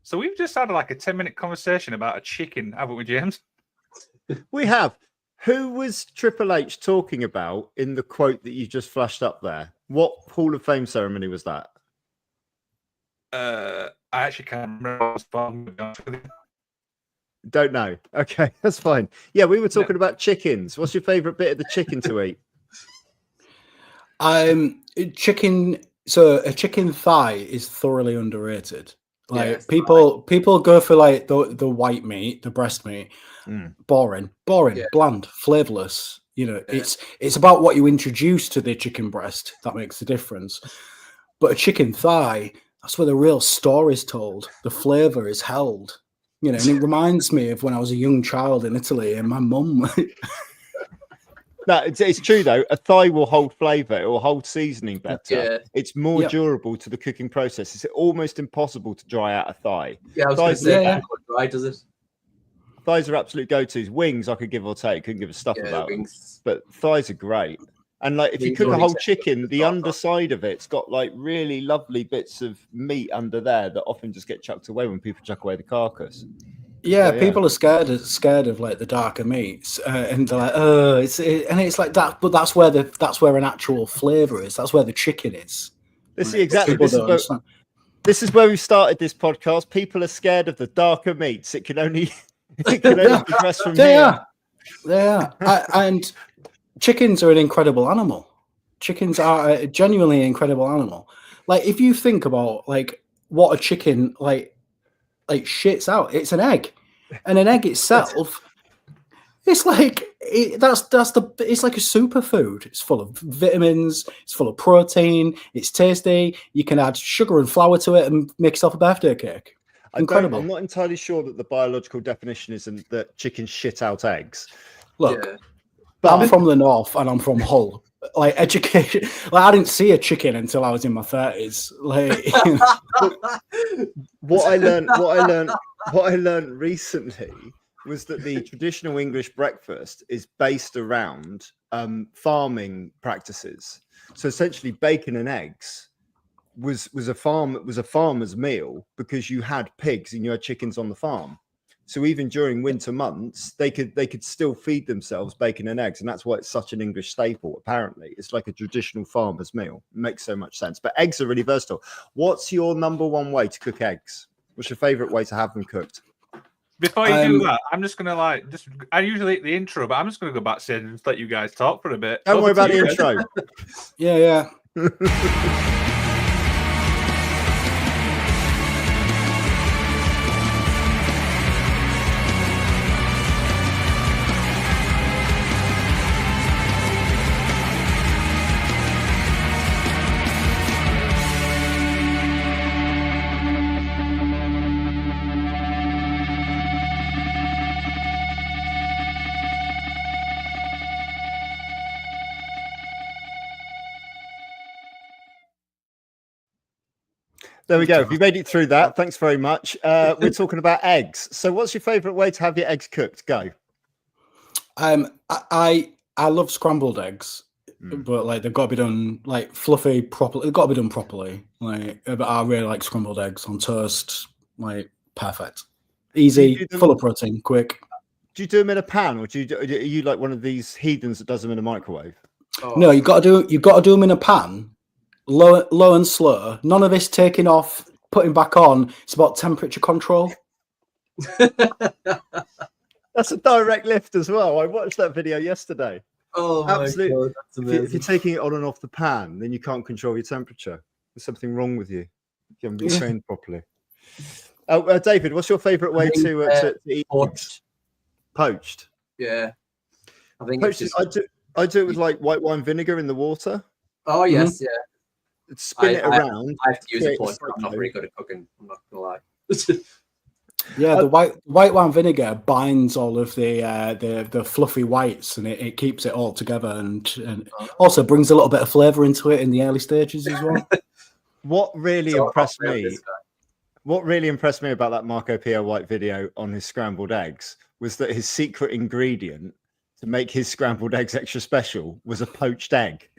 So we've just had like a 10-minute conversation about a chicken, haven't we, James? We have. Who was Triple H talking about in the quote that you just flashed up there? What Hall of Fame ceremony was that? I actually can't remember. Don't know. Okay, that's fine. Yeah, we were talking about chickens. What's your favourite bit of the chicken to eat? Chicken. So a chicken thigh is thoroughly underrated. Like Yes, people go for like the white meat, the breast meat. Boring, Yeah. bland, flavorless. You know, it's about what you introduce to the chicken breast that makes the difference. But a chicken thigh, that's where the real story is told. The flavor is held. You know, and it reminds me of when I was a young child in Italy and my mum. No, it's true though. A thigh will hold flavour. It will hold seasoning better. Yeah. It's more durable to the cooking process. It's almost impossible to dry out a thigh. Yeah, I was going to say, dry, does it? Thighs are absolute go-tos. Wings, I could give or take. Couldn't give a stuff about wings. them. But thighs are great. And like, if you cook a whole chicken, the underside of it's got like really lovely bits of meat under there that often just get chucked away when people chuck away the carcass. Yeah, people are scared of like the darker meats, and they're like, it's like that. But that's where an actual flavour is. That's where the chicken is. This is where we started this podcast. People are scared of the darker meats. It can only progress from here. They are. And chickens are an incredible animal. Chickens are a genuinely incredible animal. Like if you think about like what a chicken like shits out, it's an egg, and an egg itself, it's like it's like a superfood. It's full of vitamins, it's full of protein, it's tasty. You can add sugar and flour to it and make yourself a birthday cake. Incredible. I'm not entirely sure that the biological definition isn't that chickens shit out eggs. Look, but I'm from the north and I'm from Hull. Like education, like I didn't see a chicken until I was in my 30s. Like what I learned recently was that the traditional English breakfast is based around farming practices. So essentially, bacon and eggs was a farmer's meal because you had pigs and you had chickens on the farm. So even during winter months, they could still feed themselves bacon and eggs, and that's why it's such an English staple. Apparently, it's like a traditional farmer's meal. It makes so much sense. But eggs are really versatile. What's your number one way to cook eggs? What's your favorite way to have them cooked? Before you do that, I'm just gonna I usually eat the intro, but I'm just gonna go back to and just let you guys talk for a bit. Don't worry about the intro. Yeah. There we go. If you made it through that, thanks very much. We're talking about eggs. So what's your favorite way to have your eggs cooked? Go. I love scrambled eggs, but like they've got to be done like fluffy properly. They've got to be done properly. Like, but I really like scrambled eggs on toast. Like perfect, easy, full of protein, quick. Do you do them in a pan, or are you like one of these heathens that does them in a microwave? No, you got to do them in a pan. Low and slow. None of this taking off, putting back on. It's about temperature control. That's a direct lift as well. I watched that video yesterday. Oh, absolutely! My God, that's amazing. If you're taking it on and off the pan, then you can't control your temperature. There's something wrong with you. You haven't been trained properly. David, what's your favourite way to eat? Poached. Yeah, I think poached. I do it with like white wine vinegar in the water. Oh yes, yeah. Spin it around. I have to use a pot. I'm not very good at cooking. I'm not gonna lie. Yeah, the white wine vinegar binds all of the fluffy whites, and it keeps it all together, and also brings a little bit of flavour into it in the early stages as well. What really impressed me about that Marco Pio White video on his scrambled eggs was that his secret ingredient to make his scrambled eggs extra special was a poached egg.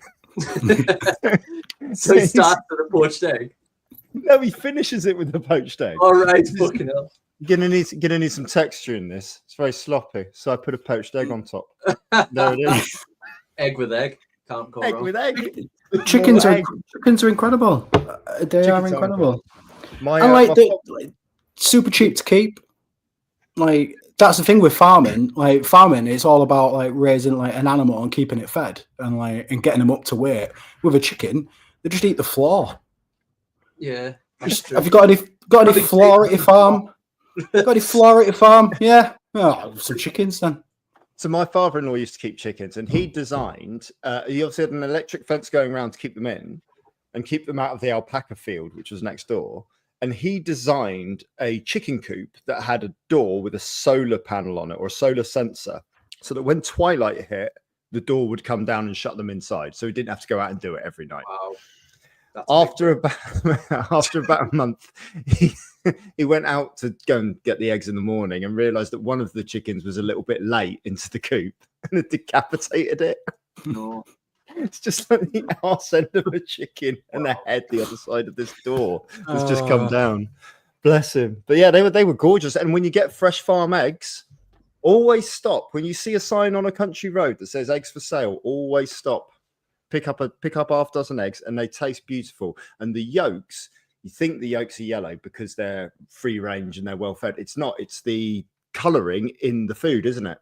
So he starts with a poached egg. No, he finishes it with the poached egg. All right, fucking hell. You're gonna need some texture in this. It's very sloppy, so I put a poached egg on top. There it is. Egg with egg. Can't go Egg wrong. with egg. Chickens More are egg. chickens are incredible. They are Chickens are incredible. My, And my like super cheap to keep. Like that's the thing with farming. Like farming is all about like raising like an animal and keeping it fed and like and getting them up to weight. With a chicken, they just eat the floor. Yeah. Have you got any floor at your farm? Got any floor at your farm? Yeah. Oh, some chickens then. So my father-in-law used to keep chickens, and he designed. He obviously had an electric fence going around to keep them in, and keep them out of the alpaca field, which was next door. And he designed a chicken coop that had a door with a solar panel on it or a solar sensor, so that when twilight hit, the door would come down and shut them inside, so he didn't have to go out and do it every night. Wow. After about a month, he went out to go and get the eggs in the morning and realized that one of the chickens was a little bit late into the coop and had decapitated it. No. It's just like the arse end of a chicken and the head the other side of this door has just come down. Bless him. But yeah, they were gorgeous. And when you get fresh farm eggs, always stop. When you see a sign on a country road that says eggs for sale, always stop. Pick up half dozen eggs, and they taste beautiful. And the yolks, you think the yolks are yellow because they're free range and they're well fed. It's not. It's the colouring in the food, isn't it?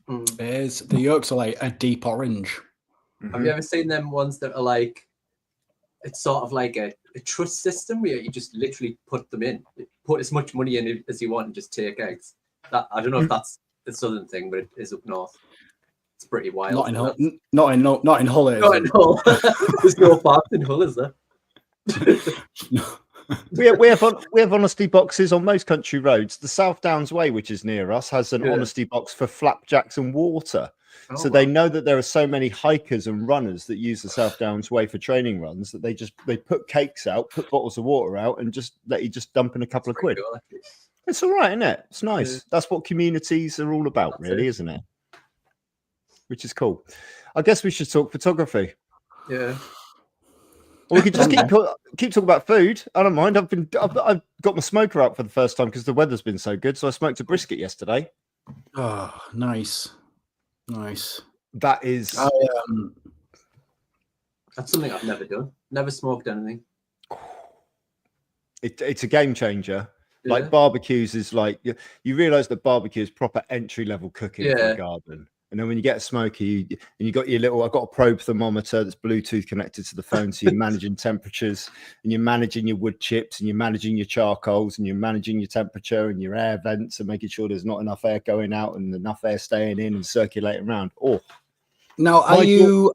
It is. The yolks are like a deep orange. Have you ever seen them ones that are like, it's sort of like a trust system where you just literally put them in, put as much money in as you want and just take eggs? That I don't know if that's the southern thing, but it is up north. It's pretty wild. Not in Hull. Not in Hull. Not in Hull. There's no farm in Hull, is there? we have honesty boxes on most country roads. The South Downs Way, which is near us, has an honesty box for flapjacks and water. So they know that there are so many hikers and runners that use the South Downs Way for training runs that they put cakes out, put bottles of water out, and just let you just dump in a couple of quid. Cool. It's all right, isn't it? It's nice. Yeah. That's what communities are all about, really, isn't it? Which is cool. I guess we should talk photography. Yeah. Or we could just keep talking about food. I don't mind. I've got my smoker out for the first time because the weather's been so good. So I smoked a brisket yesterday. Oh, nice. Nice. That is. That's something I've never done. Never smoked anything. It's a game changer. Yeah. Like barbecues is like you realize that barbecue is proper entry level cooking for the garden. And then when you get a smoker, you got your little. I've got a probe thermometer that's Bluetooth connected to the phone, so you're managing temperatures, and you're managing your wood chips, and you're managing your charcoals, and you're managing your temperature and your air vents, and making sure there's not enough air going out and enough air staying in and circulating around. Oh, now are you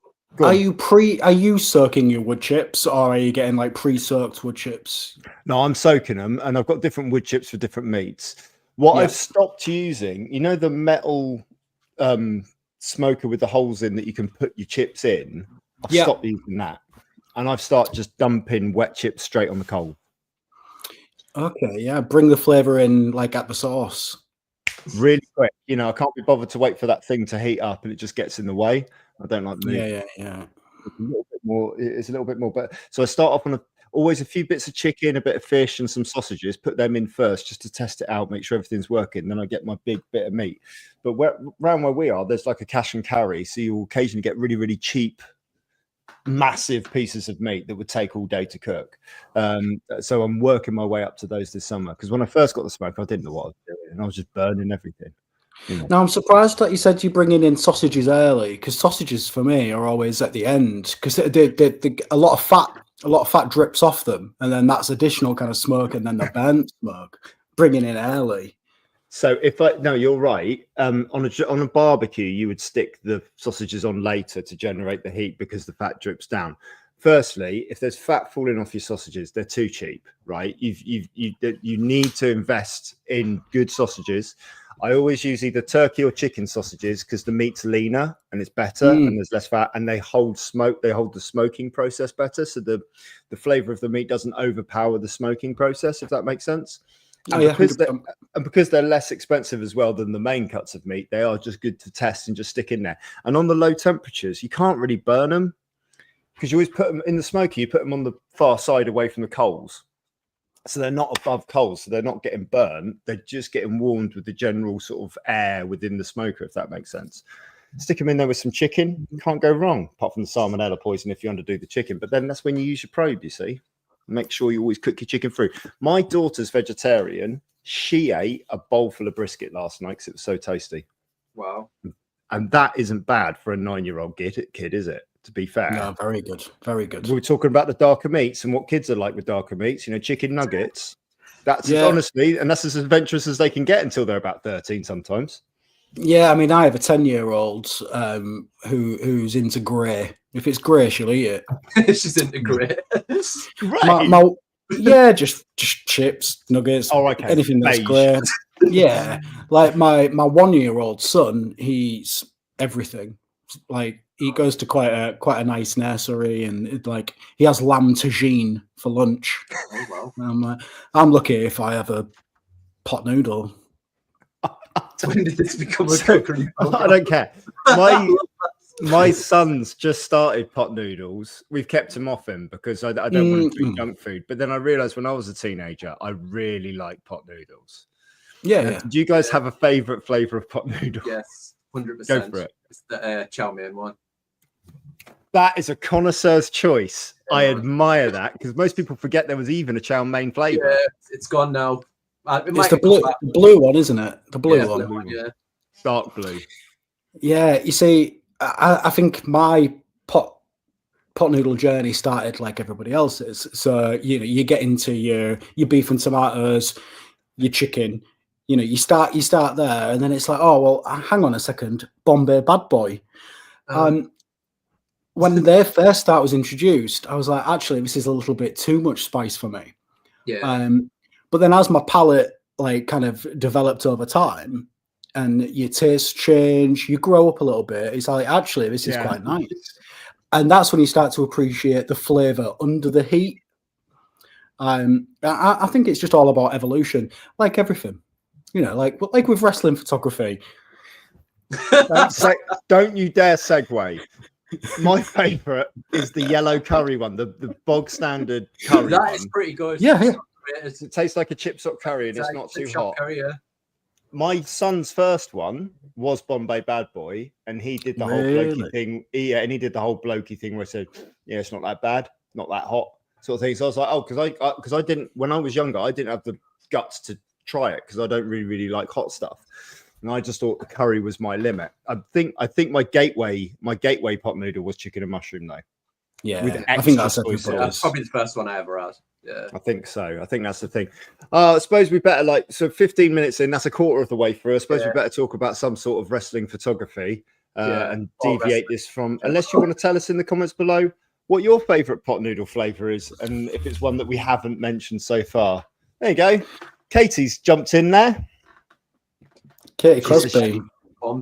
soaking your wood chips, or are you getting like pre-soaked wood chips? No, I'm soaking them, and I've got different wood chips for different meats. What I've stopped using, you know, the metal smoker with the holes in that you can put your chips in. I've stopped using that, and I've started just dumping wet chips straight on the coal. Okay, yeah, bring the flavor in like at the sauce really quick. You know, I can't be bothered to wait for that thing to heat up, and it just gets in the way. I don't like the yeah. It's a little bit more. It's a little bit more, but so I start off on always a few bits of chicken, a bit of fish, and some sausages. Put them in first just to test it out, make sure everything's working. Then I get my big bit of meat. But around where we are, there's like a cash and carry, so you'll occasionally get really, really cheap, massive pieces of meat that would take all day to cook. So I'm working my way up to those this summer, because when I first got the smoke, I didn't know what I was doing, and I was just burning everything. You know. Now I'm surprised that you said you're bringing in sausages early, because sausages for me are always at the end, because a lot of fat drips off them, and then that's additional kind of smoke, and then the burnt smoke. Bringing in early. So you're right. On a barbecue, you would stick the sausages on later to generate the heat because the fat drips down. Firstly, if there's fat falling off your sausages, they're too cheap, right? You need to invest in good sausages. I always use either turkey or chicken sausages because the meat's leaner and it's better and there's less fat, and they hold smoke. They hold the smoking process better, so the flavor of the meat doesn't overpower the smoking process, if that makes sense. And because they're less expensive as well than the main cuts of meat, they are just good to test and just stick in there. And on the low temperatures, you can't really burn them because you always put them in the smoker. You put them on the far side away from the coals. So they're not above coals, so they're not getting burnt. They're just getting warmed with the general sort of air within the smoker, if that makes sense. Stick them in there with some chicken. Can't go wrong, apart from the salmonella poison if you underdo the chicken. But then that's when you use your probe, you see. Make sure you always cook your chicken through. My daughter's vegetarian. She ate a bowl full of brisket last night because it was so tasty. Wow. And that isn't bad for a 9-year-old kid, is it? To be fair. No, very good. Very good. We were talking about the darker meats and what kids are like with darker meats, chicken nuggets. That's honestly, and that's as adventurous as they can get until they're about 13 sometimes. Yeah, I mean, I have a 10-year-old who's into grey. If it's grey, she'll eat it. She's into grey. Right. Yeah, just chips, nuggets, okay. Anything that's grey. Yeah, like my 1-year-old son, he's everything. Like he goes to quite a nice nursery, and he has lamb tagine for lunch. Oh, wow. I'm like, I'm lucky if I have a pot noodle. When did this become a cookery program? I don't care. My son's just started pot noodles. We've kept him off him because I don't want him to eat junk food. But then I realized when I was a teenager, I really like pot noodles. Yeah. Do you guys have a favorite flavor of pot noodle? Yes, 100%. Go for it. It's the chow mein one. That is a connoisseur's choice. I admire that because most people forget there was even a chow mein flavor. Yeah, it's gone now. It's the blue one, isn't it? The blue one. Yeah. Dark blue. Yeah, you see, I think my pot noodle journey started like everybody else's. So you get into your beef and tomatoes, your chicken. You start there, and then it's like, oh well, hang on a second, Bombay Bad Boy. When their first start was introduced, I was like, actually, this is a little bit too much spice for me. Yeah. But then as my palate kind of developed over time, and your tastes change, you grow up a little bit. It's like, actually, this is quite nice. And that's when you start to appreciate the flavor under the heat. I think it's just all about evolution, like everything. Like with wrestling photography. Don't you dare segue. My favorite is the yellow curry one, the bog standard curry. That is pretty good. Yeah. It tastes like a chip shop curry, and it's not too hot. Curry, yeah. My son's first one was Bombay Bad Boy, and he did the whole blokey thing. And he did the whole blokey thing where I said, "Yeah, it's not that bad, not that hot," sort of thing. So I was like, "Oh, because I didn't when I was younger, I didn't have the guts to try it because I don't really like hot stuff." And I just thought the curry was my limit. I think my gateway pot noodle was chicken and mushroom though. Yeah, I think that's probably the first one I ever had. Yeah, I think so. I think that's the thing. I suppose we better 15 minutes in. That's a quarter of the way through. I suppose we better talk about some sort of wrestling photography and deviate this from. Unless you want to tell us in the comments below what your favourite pot noodle flavour is, and if it's one that we haven't mentioned so far. There you go. Katie's jumped in there. Katie Crosby.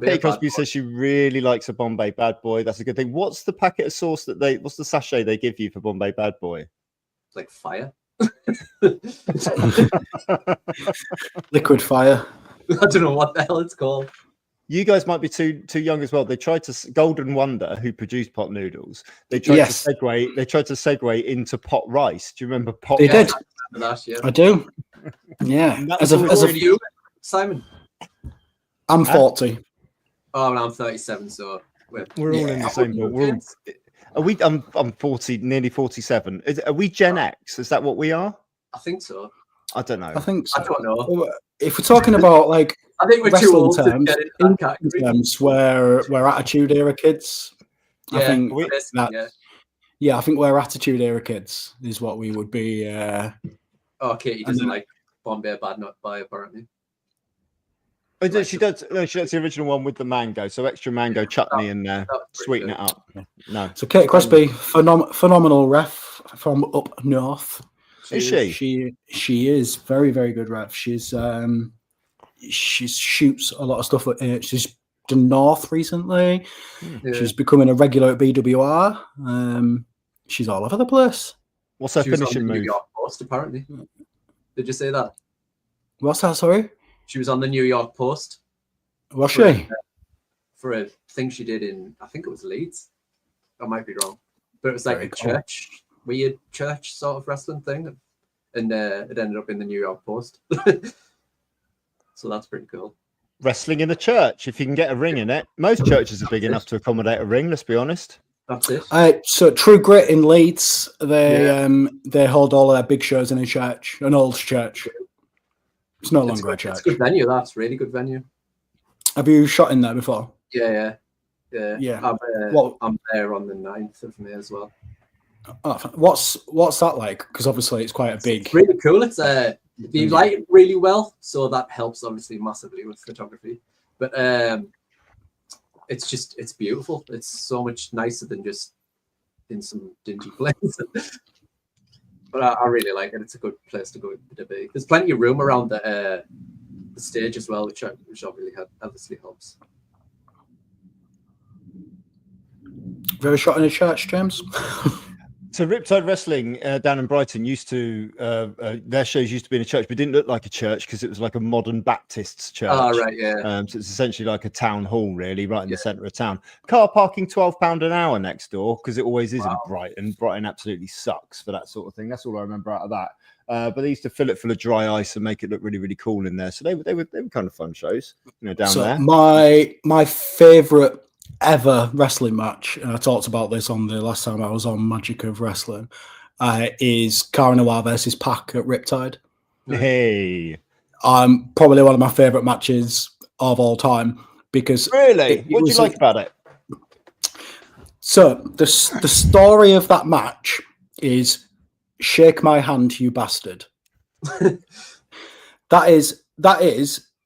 Katie Crosby says she really likes a Bombay Bad Boy. That's a good thing. What's the packet of sauce what's the sachet they give you for Bombay Bad Boy? Like fire. Liquid fire. I don't know what the hell it's called. You guys might be too young as well. They tried to Golden Wonder, who produced pot noodles. They tried to segue. They tried to segue into pot rice. Do you remember pot? They rice? Did. I do. Yeah. As you, Simon. I'm 40. Oh, and I'm 37. So we're all in the same boat. Are we? I'm 40, nearly 47. Are we Gen X? Is that what we are? I think so. I don't know. I think so. I don't know. If we're talking about I think we're too old to get in that terms we're Attitude Era kids. Yeah, I think I think we're Attitude Era kids is what we would be. Katie doesn't like Bombay Bad Boy, apparently. Oh, she does. No, she does the original one with the mango, so extra mango chutney in there, sweeten it up. No. So Katie Crosby, phenomenal ref from up north. Is she? She is very, very good ref. She shoots a lot of stuff. She's done North recently. Yeah. She's becoming a regular at BWR. She's all over the place. What's her finishing move? New York Post, apparently. Did you say that? What's that? Sorry. She was on the New York Post. Was she? For a thing she did in, I think it was Leeds. I might be wrong. But it was like weird church sort of wrestling thing. and it ended up in the New York Post. So that's pretty cool. Wrestling in a church, if you can get a ring in it. Most churches are big enough to accommodate a ring, let's be honest. That's it. So True Grit in Leeds, they hold all of their big shows in a church, an old church. It's no longer a church. It's a good venue. That's really good venue. Have you shot in there before? Yeah. I'm there on the 9th of May as well. Oh, what's that like? Because obviously it's quite a big. It's really cool. It's you light it really well, so that helps obviously massively with photography. But it's beautiful. It's so much nicer than just in some dingy place. But I really like it. It's a good place to go to be. There's plenty of room around the stage as well, which obviously helps. Have you ever shot in a church, James? So Riptide Wrestling down in Brighton used to their shows used to be in a church, but it didn't look like a church because it was like a modern Baptist church. Oh, right, yeah. So it's essentially like a town hall, really, right in the centre of town. Car parking £12 an hour next door because it always is in Brighton. Brighton absolutely sucks for that sort of thing. That's all I remember out of that. But they used to fill it full of dry ice and make it look really, really cool in there. So they were kind of fun shows, down there. My favourite ever wrestling match, and I talked about this on the last time I was on Magic of Wrestling, is Cara Noir versus Pac at Riptide. Hey, probably one of my favourite matches of all time because really, what do you like about it? So the story of that match is shake my hand, you bastard. That is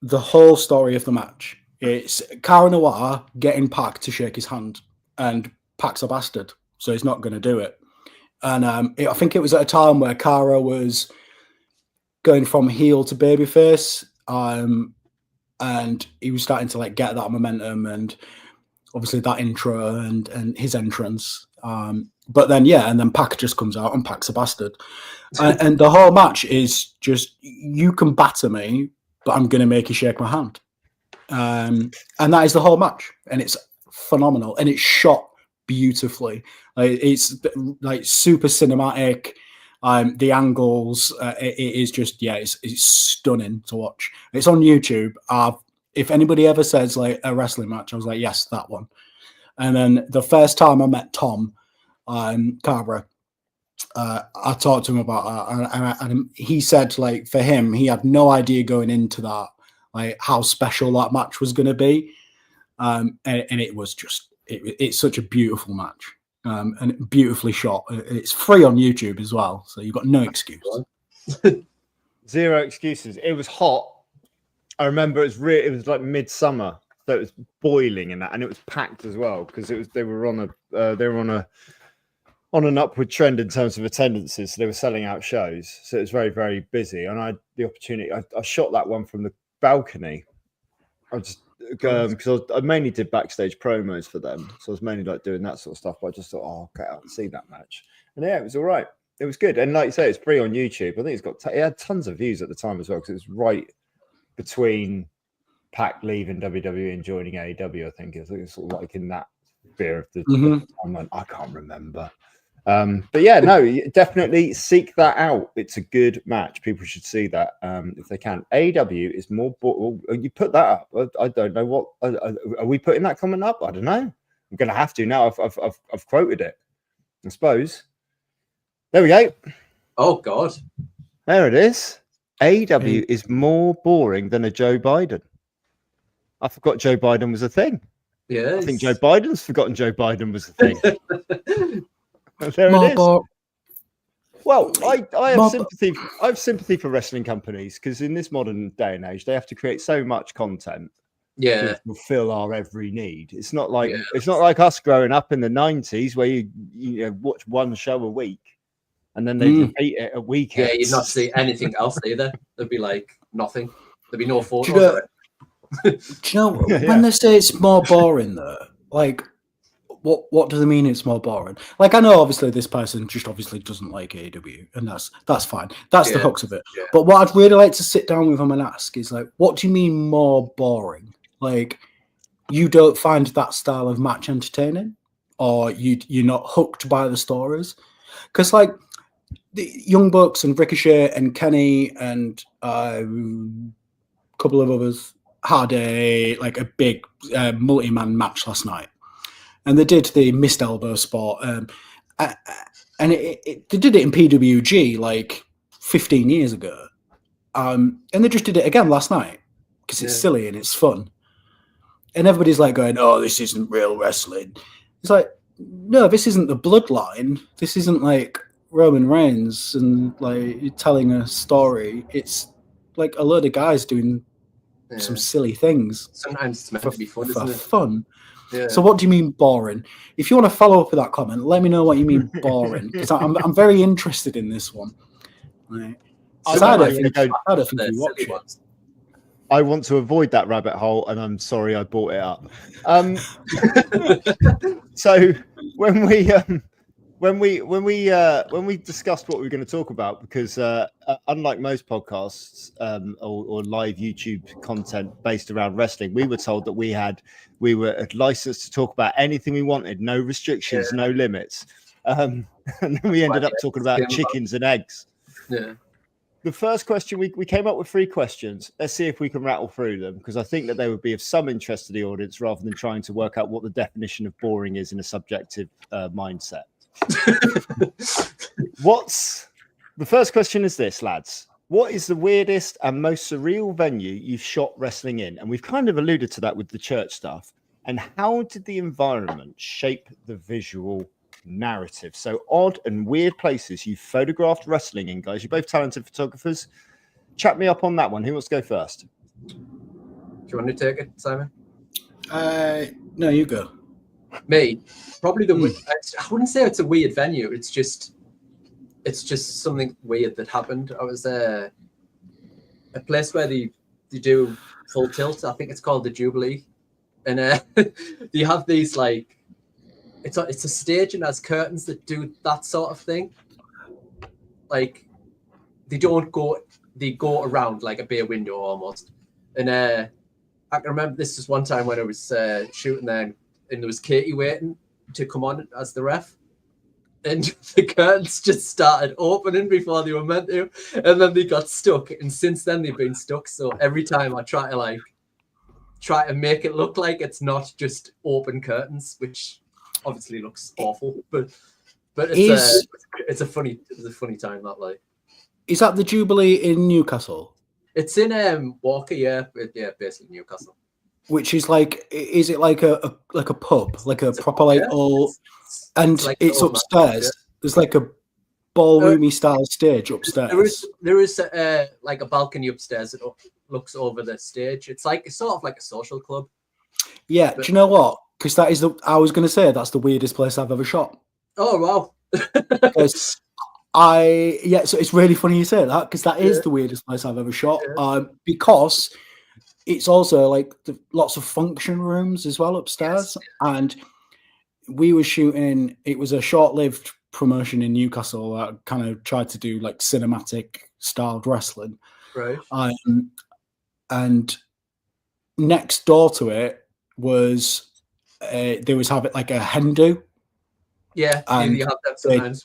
the whole story of the match. It's Cara Noir getting Pac to shake his hand, and Pac's a bastard, so he's not going to do it. And I think it was at a time where Cara was going from heel to babyface, and he was starting to get that momentum, and obviously that intro and his entrance. But then and then Pac just comes out, and Pac's a bastard, and the whole match is just, you can batter me, but I'm going to make you shake my hand. And that is the whole match, and it's phenomenal, and it's shot beautifully. It's like super cinematic. The angles, it is just it's stunning to watch. It's on YouTube. If anybody ever says a wrestling match, I was like, yes, that one. And then the first time I met Tom Carver, I talked to him about that, and he said for him, he had no idea going into that how special that match was going to be, and it was just it's such a beautiful match, and beautifully shot. It's free on YouTube as well, so you've got no excuse. Zero excuses. It was hot. I remember it was like midsummer, so it was boiling in that, and it was packed as well because they were on an upward trend in terms of attendances, so they were selling out shows, so it was very, very busy. And I had the opportunity. I shot that one from the balcony. I just because I mainly did backstage promos for them, so I was mainly doing that sort of stuff. But I just thought, I'll get out and see that match, and it was all right. It was good, and like you say, it's free on YouTube. I think it had tons of views at the time as well because it was right between Pac leaving WWE and joining AEW. I think it was sort of in that sphere of the timeline. I can't remember. But yeah, no, definitely seek that out. It's a good match. People should see that if they can. AEW is more. You put that up. I don't know what. Are we putting that comment up? I don't know. I'm going to have to now. I've quoted it. I suppose. There we go. Oh God. There it is. AEW is more boring than a Joe Biden. I forgot Joe Biden was a thing. Yeah. I think Joe Biden's forgotten Joe Biden was a thing. There it is. Well, I have sympathy. I have sympathy for wrestling companies because in this modern day and age, they have to create so much content to fulfill our every need. It's not like us growing up in the 90s where you watch one show a week and then they repeat it at weekends. Yeah, you'd not see anything else either. There'd be nothing. There'd be no photos. Do you know when they say it's more boring though? What do they mean it's more boring? I know obviously this person just obviously doesn't like AEW, and that's fine. That's the hooks of it. Yeah. But what I'd really like to sit down with them and ask is what do you mean more boring? You don't find that style of match entertaining, or you're not hooked by the stories? Because the Young Bucks and Ricochet and Kenny and a couple of others had a big multi-man match last night, and they did the missed elbow spot, and they did it in PWG like 15 years ago, and they just did it again last night because it's silly and it's fun, and everybody's like going, "Oh, this isn't real wrestling." It's like, no, this isn't the Bloodline. This isn't like Roman Reigns and like telling a story. It's like a load of guys doing some silly things. Sometimes it's meant to be fun, for isn't it? fun. Yeah. So what do you mean boring? If you want to follow up with that comment, let me know what you mean boring, because I'm very interested in this one. Right. I don't think you watch it. I want to avoid that rabbit hole, and I'm sorry I brought it up. So when we discussed what we were going to talk about, because unlike most podcasts or live YouTube content based around wrestling, we were told that we were licensed to talk about anything we wanted, no restrictions, no limits, and then we ended up talking about chickens and eggs. Yeah. The first question, we came up with 3 questions. Let's see if we can rattle through them, because I think that they would be of some interest to the audience rather than trying to work out what the definition of boring is in a subjective mindset. The first question is this, lads. What is the weirdest and most surreal venue you've shot wrestling in? And we've kind of alluded to that with the church stuff. And how did the environment shape the visual narrative? So odd and weird places you photographed wrestling in, guys. You're both talented photographers. Chat me up on that one. Who wants to go first? Do you want to take it, Simon? No, you go. Me, probably I wouldn't say it's a weird venue. It's just something weird that happened. I was a place where they do full tilt. I think it's called the Jubilee, and they have these like it's a stage and has curtains that do that sort of thing. Like they go around like a bay window almost. And I can remember this was one time when I was shooting there, and there was Katie waiting to come on as the ref, and the curtains just started opening before they were meant to, and then they got stuck, and since then they've been stuck. So every time I try to make it look like it's not just open curtains, which obviously looks awful, but it's a funny time, that like. Is that the Jubilee in Newcastle? It's in Walker, yeah, basically Newcastle. Which is like, is it like a pub, like a proper like all, and it's upstairs. Yeah. There's like a ballroomy style stage upstairs. There is like a balcony upstairs that looks over the stage. It's sort of like a social club. Yeah, do you know what? Because I was going to say that's the weirdest place I've ever shot. Oh wow! So it's really funny you say that, because that is the weirdest place I've ever shot. Yeah. Because it's also like lots of function rooms as well upstairs, and we were shooting. It was a short-lived promotion in Newcastle that kind of tried to do like cinematic styled wrestling, right? And next door to it was they was having like a hen do. Yeah, and you have that sometimes.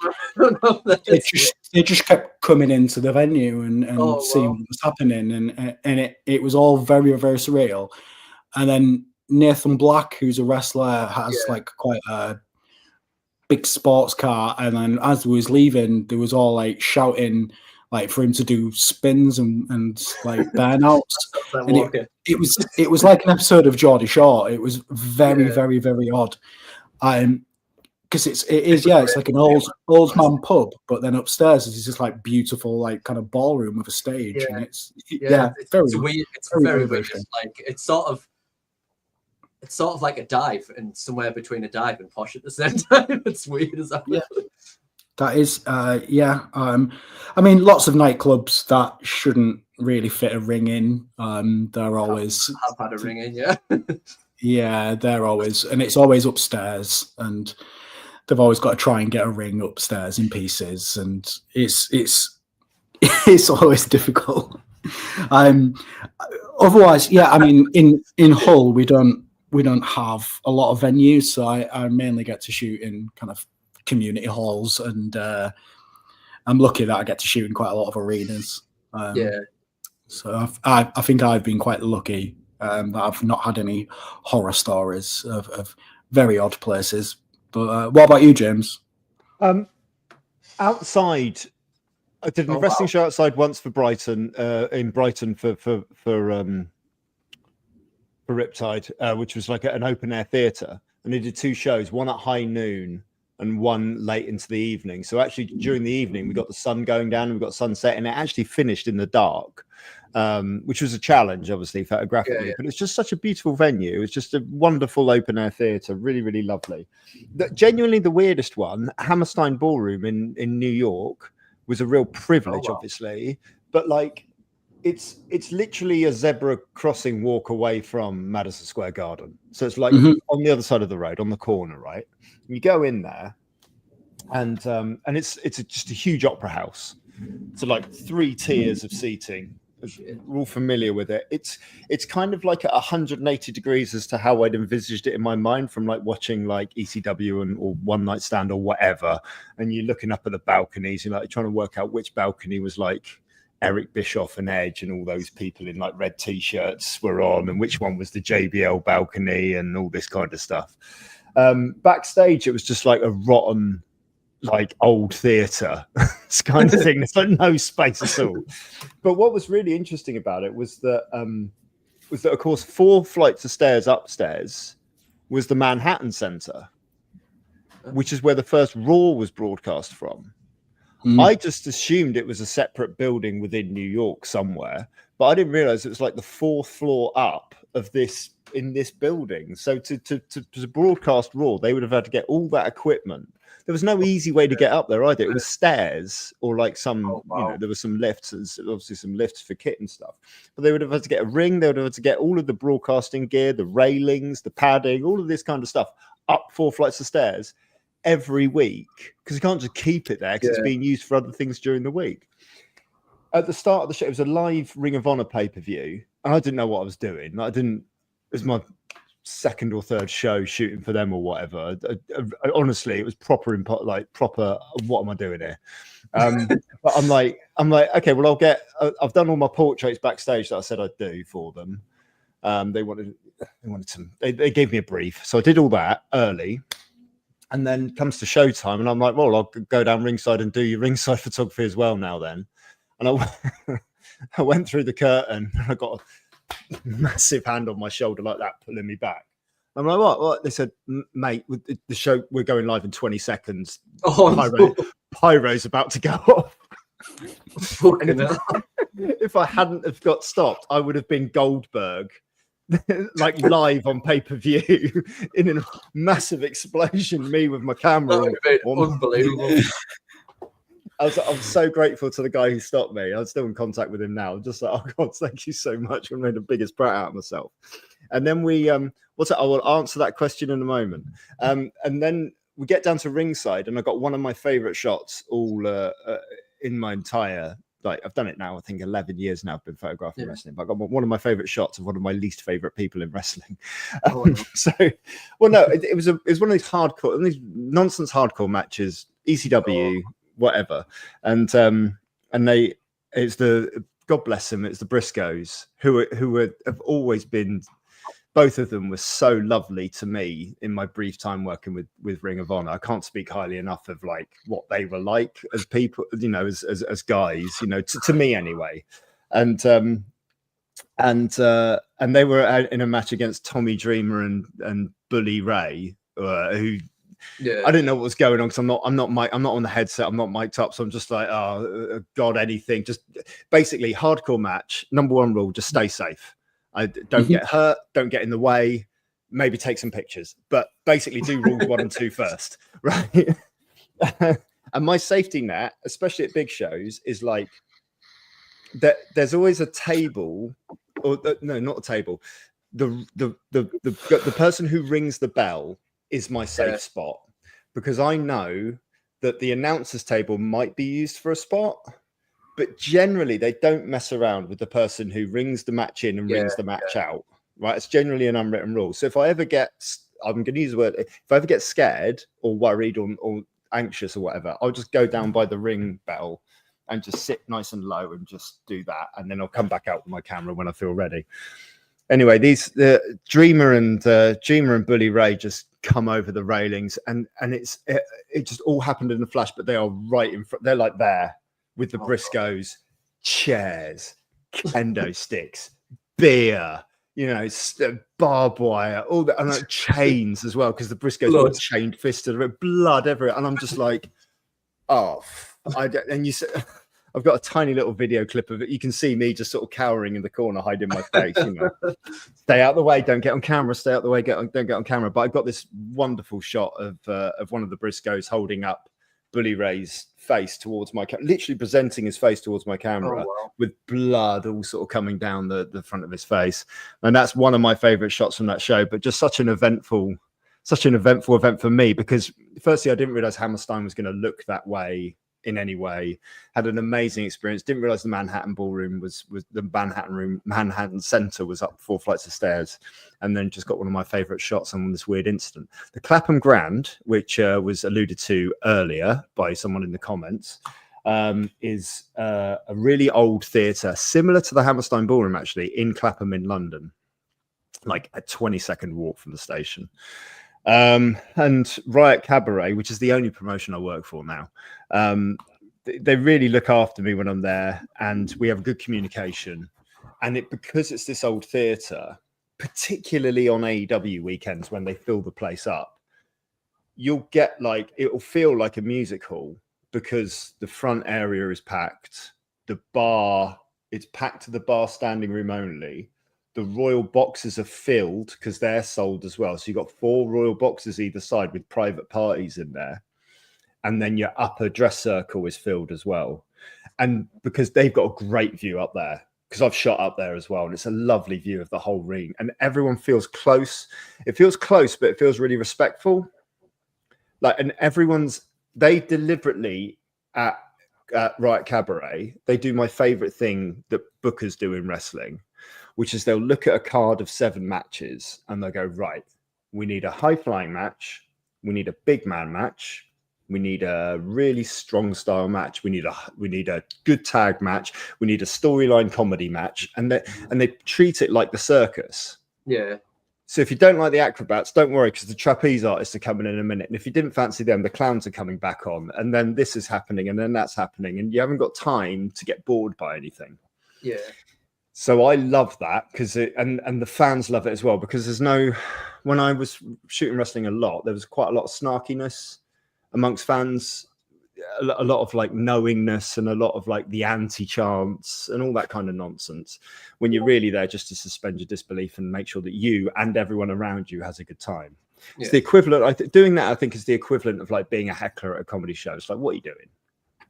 They just kept coming into the venue and seeing what was happening, and it was all very, very surreal. And then Nathan Black, who's a wrestler, has like quite a big sports car, and then as we was leaving, there was all like shouting like for him to do spins and like burnouts. And it was like an episode of Geordie Shore. It was very, very, very odd. Because it is it's like an old man pub, but then upstairs is just like beautiful, like kind of ballroom with a stage, and it's weird. It's very weird. It's sort of like a dive, and somewhere between a dive and posh at the same time. It's weird as that. Yeah, that is. I mean, lots of nightclubs that shouldn't really fit a ring in. They're always have had a ring in, yeah. Yeah, they're always, and it's always upstairs, and they've always got to try and get a ring upstairs in pieces, and it's always difficult. Otherwise, I mean, in Hull we don't have a lot of venues, so I mainly get to shoot in kind of community halls and I'm lucky that I get to shoot in quite a lot of arenas. Yeah. So I think I've been quite lucky that I've not had any horror stories of very odd places. But what about you, James? Outside, I did a wrestling show outside once for Brighton, in Brighton for Riptide, which was like an open air theatre, and they did 2 shows, one at high noon and one late into the evening. So actually during the evening we got the sun going down and we got sunset, and it actually finished in the dark, which was a challenge obviously photographically, but it's just such a beautiful venue. It's just a wonderful open air theatre, really, really lovely. Genuinely the weirdest one, Hammerstein Ballroom in New York, was a real privilege, obviously, but like it's literally a zebra crossing walk away from Madison Square Garden. So it's like on the other side of the road, on the corner, right? You go in there, and it's just a huge opera house. So like 3 tiers of seating. We're all familiar with it. It's kind of like at 180 degrees as to how I'd envisaged it in my mind from like watching like ECW or One Night Stand or whatever. And you're looking up at the balconies, you're like trying to work out which balcony was like Eric Bischoff and Edge and all those people in like red t-shirts were on, and which one was the JBL balcony and all this kind of stuff. Backstage, it was just like a rotten, like old theatre kind of thing. There's like no space at all. But what was really interesting about it was that of course 4 flights of stairs upstairs was the Manhattan Center, which is where the first Raw was broadcast from. I just assumed it was a separate building within New York somewhere, but I didn't realize it was like the 4th floor up of this in this building. So to broadcast Raw, they would have had to get all that equipment. There was no easy way to get up there either. It was stairs or like some, you know, there were some lifts, and obviously some lifts for kit and stuff. But they would have had to get a ring. They would have had to get all of the broadcasting gear, the railings, the padding, all of this kind of stuff up 4 flights of stairs every week, because you can't just keep it there because it's being used for other things during the week. At the start of the show, it was a live Ring of Honor pay-per-view, and I didn't know what I was doing. It was my 2nd or 3rd show shooting for them or whatever. Honestly, it was proper, what am I doing here? But I'm like, okay, well, I've done all my portraits backstage that I said I'd do for them. They gave me a brief, so I did all that early. And then comes to showtime, and I'm like, well, I'll go down ringside and do your ringside photography as well now then. And I went through the curtain, and I got a massive hand on my shoulder like that, pulling me back. I'm like, what? They said, mate, the show, we're going live in 20 seconds. Pyro's about to go off. If I hadn't have got stopped, I would have been Goldberg. Like live on pay-per-view in a massive explosion, me with my camera. Unbelievable. I was so grateful to the guy who stopped me. I'm still in contact with him now. I'm just like, oh God, thank you so much. I made the biggest brat out of myself. And then I will answer that question in a moment. And then we get down to ringside, and I got one of my favorite shots all in my entire, like, I've done it now, I think 11 years now I've been photographing wrestling, but I got one of my favorite shots of one of my least favorite people in wrestling. It was one of these hardcore, these nonsense hardcore matches, ECW, whatever. And it's the, God bless them, it's the Briscoes who have always been, both of them were so lovely to me in my brief time working with Ring of Honor. I can't speak highly enough of like what they were like as people, you know, as guys, you know, to me anyway. And they were in a match against Tommy Dreamer and Bully Ray, who I didn't know what was going on because I'm not on the headset, I'm not mic'd up, so I'm just like, oh God, anything. Just basically hardcore match. Number 1 rule: just stay safe. I don't get hurt, don't get in the way, maybe take some pictures, but basically do rules 1 and 2 first, right? And my safety net, especially at big shows, is like that. There's always a table, or no, not a table. The person who rings the bell is my safe spot, because I know that the announcer's table might be used for a spot. But generally, they don't mess around with the person who rings the match in and rings the match out, right? It's generally an unwritten rule. So if I ever get, I'm going to use the word, if I ever get scared or worried or anxious or whatever, I'll just go down by the ring bell and just sit nice and low and just do that, and then I'll come back out with my camera when I feel ready. Anyway, the Dreamer and Bully Ray just come over the railings, and it just all happened in a flash, but they are right in front. They're like there with the Briscoes, chairs, kendo sticks, beer, you know, barbed wire, all that, and like chains as well, because the Briscoes were chained fisted, blood everywhere, and I'm just like, oh, and you said. I've got a tiny little video clip of it. You can see me just sort of cowering in the corner, hiding my face. You know, stay out the way, don't get on camera. Stay out the way, don't get on camera. But I've got this wonderful shot of one of the Briscoes holding up Bully Ray's face towards my camera, literally presenting his face towards my camera, with blood all sort of coming down the front of his face. And that's one of my favorite shots from that show. But just such an eventful event for me, because firstly, I didn't realize Hammerstein was going to look that way in any way. Had an amazing experience. Didn't realize the Manhattan Ballroom was the Manhattan Center was up 4 flights of stairs, and then just got one of my favorite shots on this weird incident. The Clapham Grand, which was alluded to earlier by someone in the comments, is a really old theatre, similar to the Hammerstein Ballroom, actually, in Clapham in London, like a 20-second walk from the station. And Riot Cabaret, which is the only promotion I work for now, they really look after me when I'm there, and we have good communication. And because it's this old theatre, particularly on AEW weekends when they fill the place up, you'll get it'll feel like a music hall, because the front area is packed, the bar, it's packed to the bar standing room only. The royal boxes are filled because they're sold as well. So you've got 4 royal boxes either side with private parties in there. And then your upper dress circle is filled as well. And because they've got a great view up there, because I've shot up there as well. And it's a lovely view of the whole ring. And everyone feels close. It feels close, but it feels really respectful. And they deliberately at Riot Cabaret, they do my favorite thing that bookers do in wrestling, which is they'll look at a card of 7 matches and they'll go, right, we need a high-flying match, we need a big man match, we need a really strong style match, we need a good tag match, we need a storyline comedy match, and they treat it like the circus. Yeah. So if you don't like the acrobats, don't worry, because the trapeze artists are coming in a minute. And if you didn't fancy them, the clowns are coming back on, and then this is happening, and then that's happening, and you haven't got time to get bored by anything. Yeah. So I love that, because and the fans love it as well, because when I was shooting wrestling a lot, there was quite a lot of snarkiness amongst fans, a lot of knowingness, and a lot of the anti-chants and all that kind of nonsense, when you're really there just to suspend your disbelief and make sure that you and everyone around you has a good time. Yeah. It's the equivalent. Doing that, I think, is the equivalent of being a heckler at a comedy show. It's what are you doing?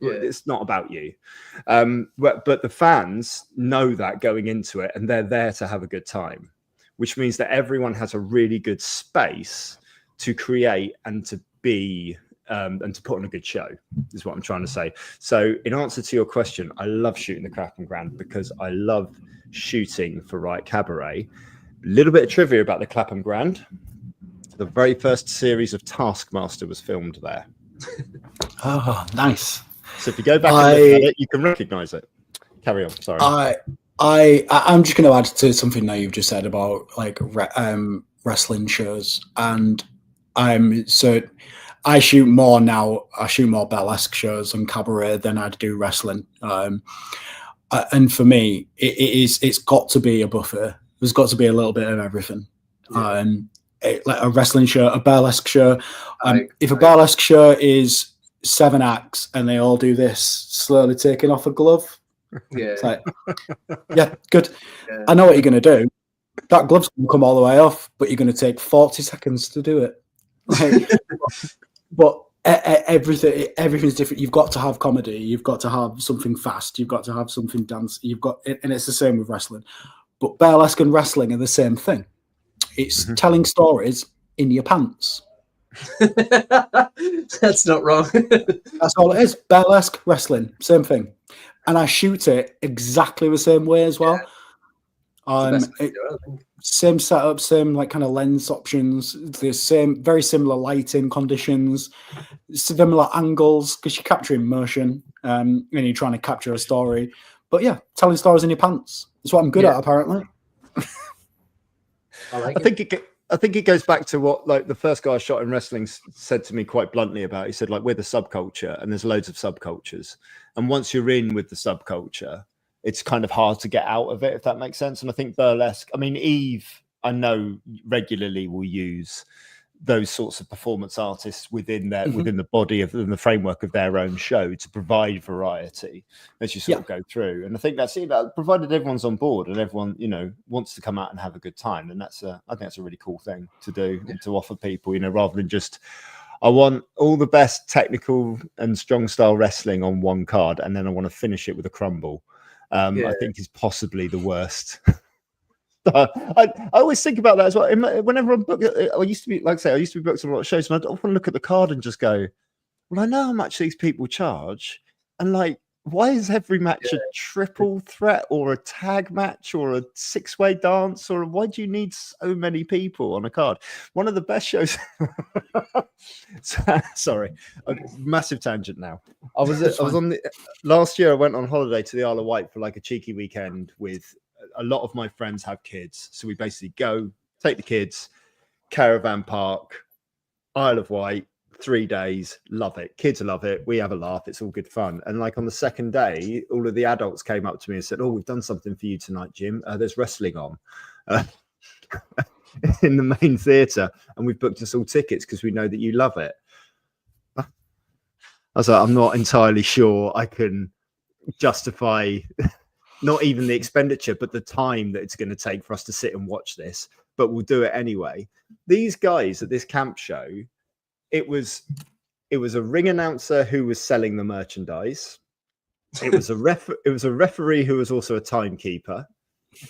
Yeah. It's not about you. But the fans know that going into it, and they're there to have a good time, which means that everyone has a really good space to create and to be and to put on a good show, is what I'm trying to say. So in answer to your question, I love shooting the Clapham Grand because I love shooting for Riot Cabaret. A little bit of trivia about the Clapham Grand. The very first series of Taskmaster was filmed there. Oh, nice. So if you go back and look at it, you can recognize it. Carry on. Sorry. I'm just going to add to something that you've just said about wrestling shows, and I shoot more now. I shoot more burlesque shows and cabaret than I do wrestling. And for me, it's got to be a buffet. There's got to be a little bit of everything. Yeah. Like a wrestling show, a burlesque show. If a burlesque show is 7 acts and they all do this, slowly taking off a glove. Yeah. It's yeah, good. Yeah. I know what you're going to do. That glove's going to come all the way off, but you're going to take 40 seconds to do it. But everything's different. You've got to have comedy. You've got to have something fast. You've got to have something dance. And it's the same with wrestling. But burlesque and wrestling are the same thing. It's telling stories in your pants. That's not wrong. That's all it is. Burlesque, wrestling, same thing. And I shoot it exactly the same way as well. Same setup, same like kind of lens options, the same, very similar lighting conditions, similar angles because you're capturing motion and you're trying to capture a story. But yeah, telling stories in your pants. That's what I'm good at, apparently. I think it goes back to what like the first guy I shot in wrestling said to me quite bluntly about. He said like we're the subculture and there's loads of subcultures, and once you're in with the subculture, it's kind of hard to get out of it, if that makes sense. And I think burlesque, I mean, Eve, I know regularly will use those sorts of performance artists within their within the body of the framework of their own show to provide variety as you sort of go through. And I think that's provided everyone's on board and everyone, you know, wants to come out and have a good time. And that's I think that's a really cool thing to do and to offer people, you know, rather than just I want all the best technical and strong style wrestling on one card and then I want to finish it with a crumble. I think is possibly the worst. I always think about that as well. Whenever I'm booked, I used to be, like I say, I used to be booked on a lot of shows, and I'd often look at the card and just go, well, I know how much these people charge. And like, why is every match a triple threat or a tag match or a 6-way dance? Or why do you need so many people on a card? One of the best shows. Sorry, a massive tangent now. I was on the last year. I went on holiday to the Isle of Wight for like a cheeky weekend with a lot of my friends have kids. So we basically go take the kids, caravan park, Isle of Wight, 3 days, love it. Kids love it. We have a laugh. It's all good fun. And like on the second day, all of the adults came up to me and said, oh, we've done something for you tonight, Jim. There's wrestling on in the main theatre. And we've booked us all tickets because we know that you love it. I was like, I'm not entirely sure I can justify not even the expenditure, but the time that it's going to take for us to sit and watch this. But we'll do it anyway. These guys at this camp show, it was a ring announcer who was selling the merchandise. It was a referee who was also a timekeeper,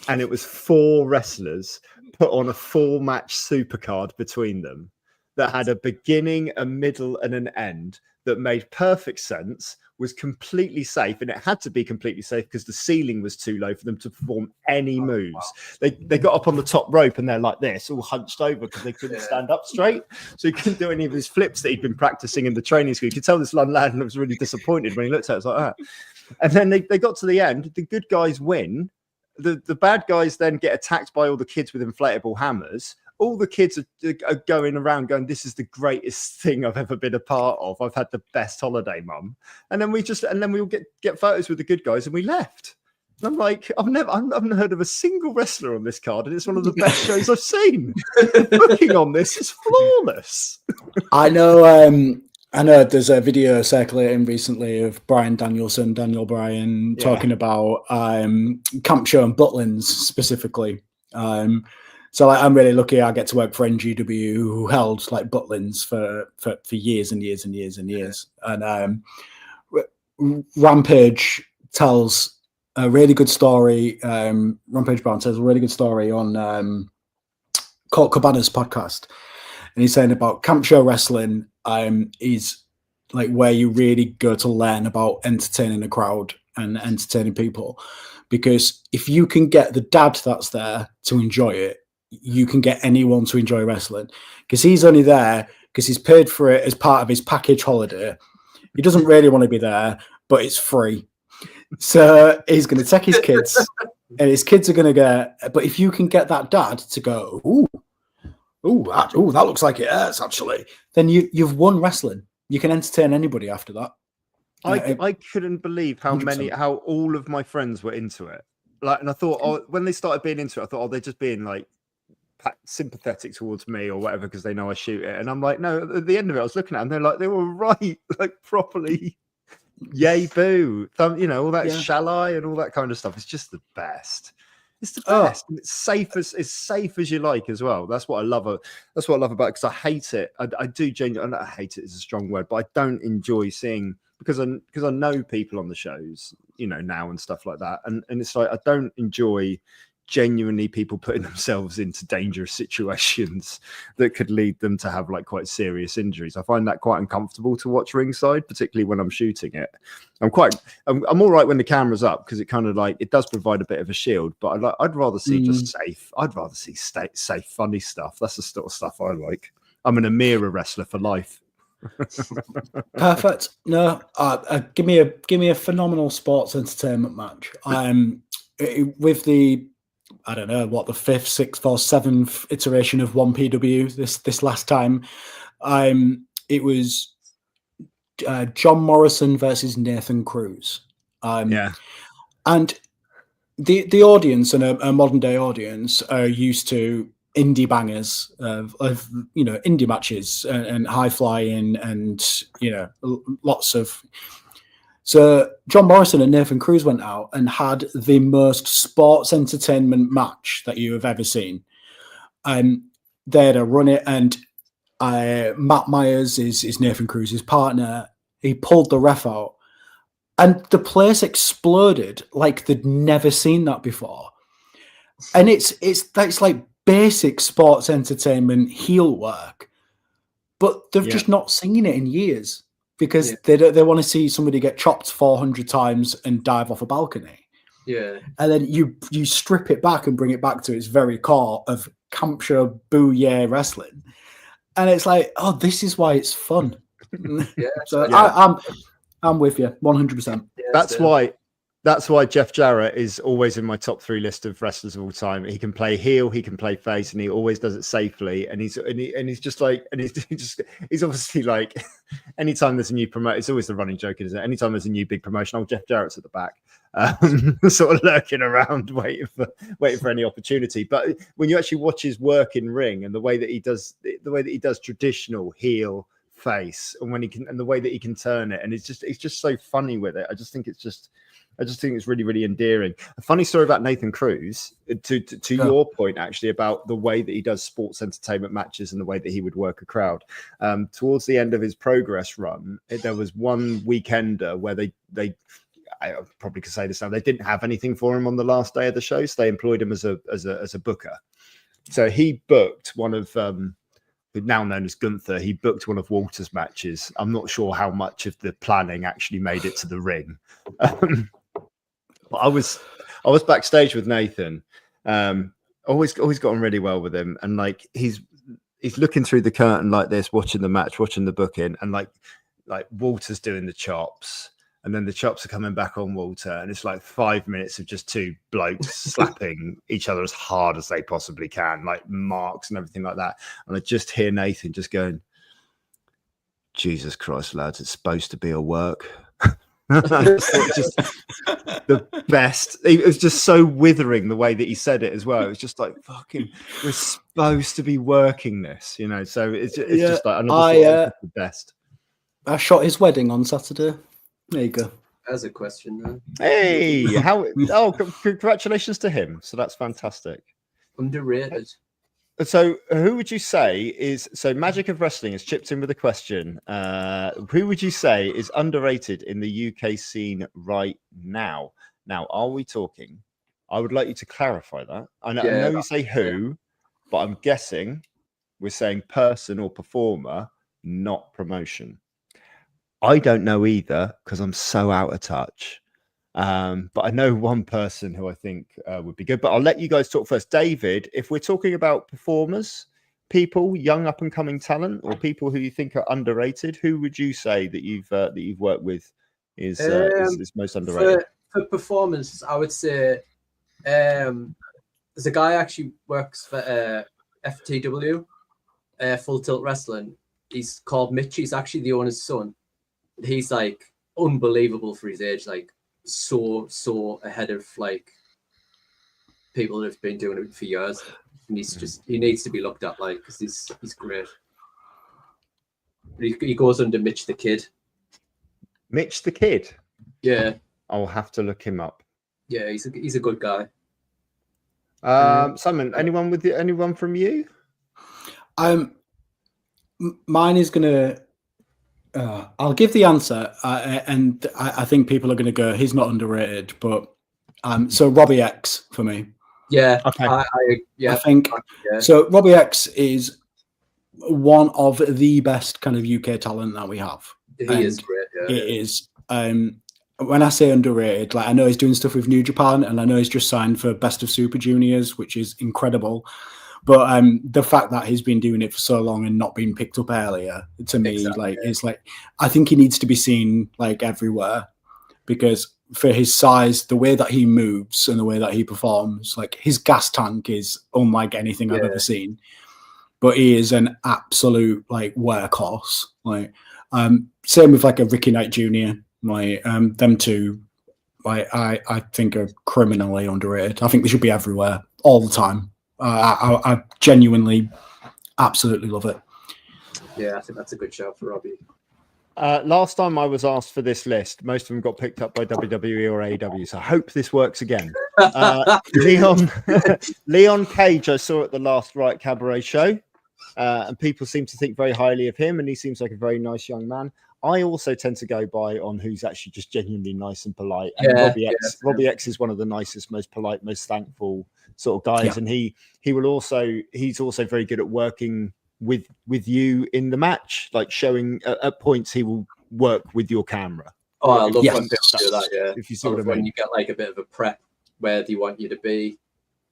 and it was 4 wrestlers put on a 4-match supercard between them that had a beginning, a middle, and an end that made perfect sense, was completely safe, and it had to be completely safe because the ceiling was too low for them to perform any moves. Wow. They got up on the top rope and they're like this, all hunched over because they couldn't stand up straight. So he couldn't do any of his flips that he'd been practicing in the training school. You could tell this lad was really disappointed when he looked at it. It was like that. And then they got to the end. The good guys win. The bad guys then get attacked by all the kids with inflatable hammers. All the kids are going around going, this is the greatest thing I've ever been a part of. I've had the best holiday, Mum. And then we all get photos with the good guys and we left. And I'm like, I've never heard of a single wrestler on this card, and it's one of the best shows I've seen. The booking on this is flawless. I know there's a video circulating recently of Daniel Bryan, talking about camp show and Butlins specifically. So like, I'm really lucky I get to work for NGW, who held like Butlins for years and years and years and years. And Rampage tells a really good story. Rampage Brown tells a really good story on Colt Cabana's podcast. And he's saying about camp show wrestling is like where you really go to learn about entertaining a crowd and entertaining people. Because if you can get the dad that's there to enjoy it, you can get anyone to enjoy wrestling, because he's only there because he's paid for it as part of his package holiday. He doesn't really want to be there, but it's free. So he's going to take his kids and his kids are going to get, but if you can get that dad to go, that looks like it hurts actually, then you've won wrestling. You can entertain anybody after that. I couldn't believe how 100%. how all of my friends were into it. Like, and I thought, when they started being into it, I thought, they're just being like sympathetic towards me or whatever because they know I shoot it. And I'm like, no, at the end of it, I was looking at them, they're like, they were right, like properly, yay boo, you know, all that shall I and all that kind of stuff. It's just the best. It's the best. And it's safe as you like as well. That's what I love. That's what I love about it, because I hate it. I do genuinely. I hate it is a strong word, but I don't enjoy seeing, because I know people on the shows, you know, now and stuff like that, and it's like I don't enjoy genuinely people putting themselves into dangerous situations that could lead them to have like quite serious injuries. I find that quite uncomfortable to watch ringside, particularly when I'm shooting it. I'm all right when the camera's up because it kind of like it does provide a bit of a shield, but I'd rather see just safe. I'd rather see safe, funny stuff. That's the sort of stuff I like. I'm an Amira wrestler for life. Perfect. No, give me a phenomenal sports entertainment match. With the, I don't know what, the 5th, 6th, or 7th iteration of 1PW this last time. It was John Morrison versus Nathan Cruz. Yeah, and the audience and a modern day audience are used to indie bangers of indie matches and high flying and lots of. So John Morrison and Nathan Cruz went out and had the most sports entertainment match that you have ever seen. They had to run it, and Matt Myers is Nathan Cruz's partner. He pulled the ref out, and the place exploded like they'd never seen that before. And it's like basic sports entertainment heel work, but they've just not seen it in years. Because they want to see somebody get chopped 400 times and dive off a balcony. Yeah. And then you strip it back and bring it back to its very core of Campshire booyah wrestling. And it's like, oh, this is why it's fun. Yeah. So I'm with you 100%. Yeah, that's why Jeff Jarrett is always in my top 3 list of wrestlers of all time. He can play heel, he can play face, and he always does it safely. And he's obviously like, anytime there's a new promotion, it's always the running joke, isn't it? Anytime there's a new big promotion, Jeff Jarrett's at the back, sort of lurking around, waiting for any opportunity. But when you actually watch his work in ring and the way that he does traditional heel face, and the way that he can turn it, and it's just so funny with it. I just think it's really, really endearing. A funny story about Nathan Cruz, to your point, actually, about the way that he does sports entertainment matches and the way that he would work a crowd. Towards the end of his Progress run, there was one weekender where I probably could say this now, they didn't have anything for him on the last day of the show, so they employed him as a booker. So he booked one of now known as Gunther, he booked one of Walter's matches. I'm not sure how much of the planning actually made it to the ring. But I was backstage with Nathan. Always got on really well with him, and like he's looking through the curtain like this, watching the match, watching the booking, and like Walter's doing the chops, and then the chops are coming back on Walter, and it's like 5 minutes of just 2 blokes slapping each other as hard as they possibly can, like marks and everything like that. And I just hear Nathan just going, "Jesus Christ, lads, it's supposed to be a work." Just the best. It was just so withering the way that he said it as well. It was just like, fucking, we're supposed to be working this, so it's just like another the best. I shot his wedding on Saturday. There you go. As a question, man. Hey, congratulations to him. So that's fantastic. Underrated. So who would you say is, so Magic of Wrestling has chipped in with a question. Who would you say is underrated in the UK scene right now? Now, are we talking? I would like you to clarify that. I know you say who, but I'm guessing we're saying person or performer, not promotion. I don't know either because I'm so out of touch. But I know one person who I think would be good, but I'll let you guys talk first. David, if we're talking about performers, people, young up and coming talent, or people who you think are underrated, who would you say that you've worked with is most underrated? For performance, I would say there's a guy actually works for FTW, Full Tilt Wrestling. He's called Mitch. He's actually the owner's son. He's like unbelievable for his age, like so ahead of like people that have been doing it for years. And he needs to be looked at, like, because he's great. He goes under Mitch the Kid. Mitch the Kid? Yeah. I'll have to look him up. Yeah, he's a good guy. Simon, anyone from you? Mine is gonna. I'll give the answer, and I think people are going to go, he's not underrated, but so Robbie X for me. Yeah. Okay. I think yeah. so. Robbie X is one of the best kind of UK talent that we have. He is great. Yeah, It is. When I say underrated, like I know he's doing stuff with New Japan, and I know he's just signed for Best of Super Juniors, which is incredible. But the fact that he's been doing it for so long and not being picked up earlier, to me, it's like I think he needs to be seen like everywhere, because for his size, the way that he moves and the way that he performs, like his gas tank is unlike anything I've ever seen. But he is an absolute like workhorse. Like same with like a Ricky Knight Jr. Like them two, like I think are criminally underrated. I think they should be everywhere all the time. I genuinely absolutely love it. Yeah, I think that's a good shout for Robbie. Last time I was asked for this list, most of them got picked up by WWE or AEW, so I hope this works again. Leon Cage, I saw at the last Riot Cabaret show, and people seem to think very highly of him, and he seems like a very nice young man. I also tend to go by on who's actually just genuinely nice and polite. And Robbie X is one of the nicest, most polite, most thankful sort of guys, and he's also very good at working with you in the match, like showing at points he will work with your camera. Oh, I love when people do that. Yeah, if you see what I mean. When you get like a bit of a prep, where do you want you to be?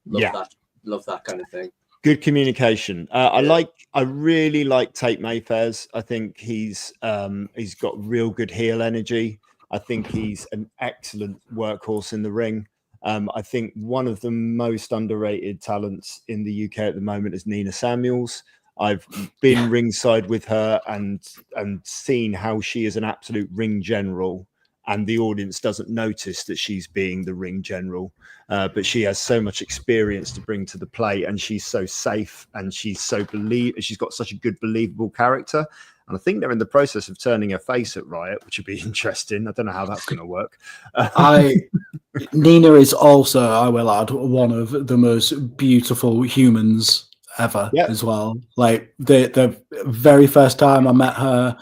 Love that kind of thing. Good communication. I really like Tate Mayfair's. I think he's got real good heel energy. I think he's an excellent workhorse in the ring. I think one of the most underrated talents in the UK at the moment is Nina Samuels. I've been ringside with her and seen how she is an absolute ring general, and the audience doesn't notice that she's being the ring general, but she has so much experience to bring to the plate, and she's so safe, and she's got such a good believable character. And I think they're in the process of turning her face at Riot, which would be interesting. I don't know how that's going to work. Nina is also, I will add, one of the most beautiful humans ever as well. Like the very first time I met her,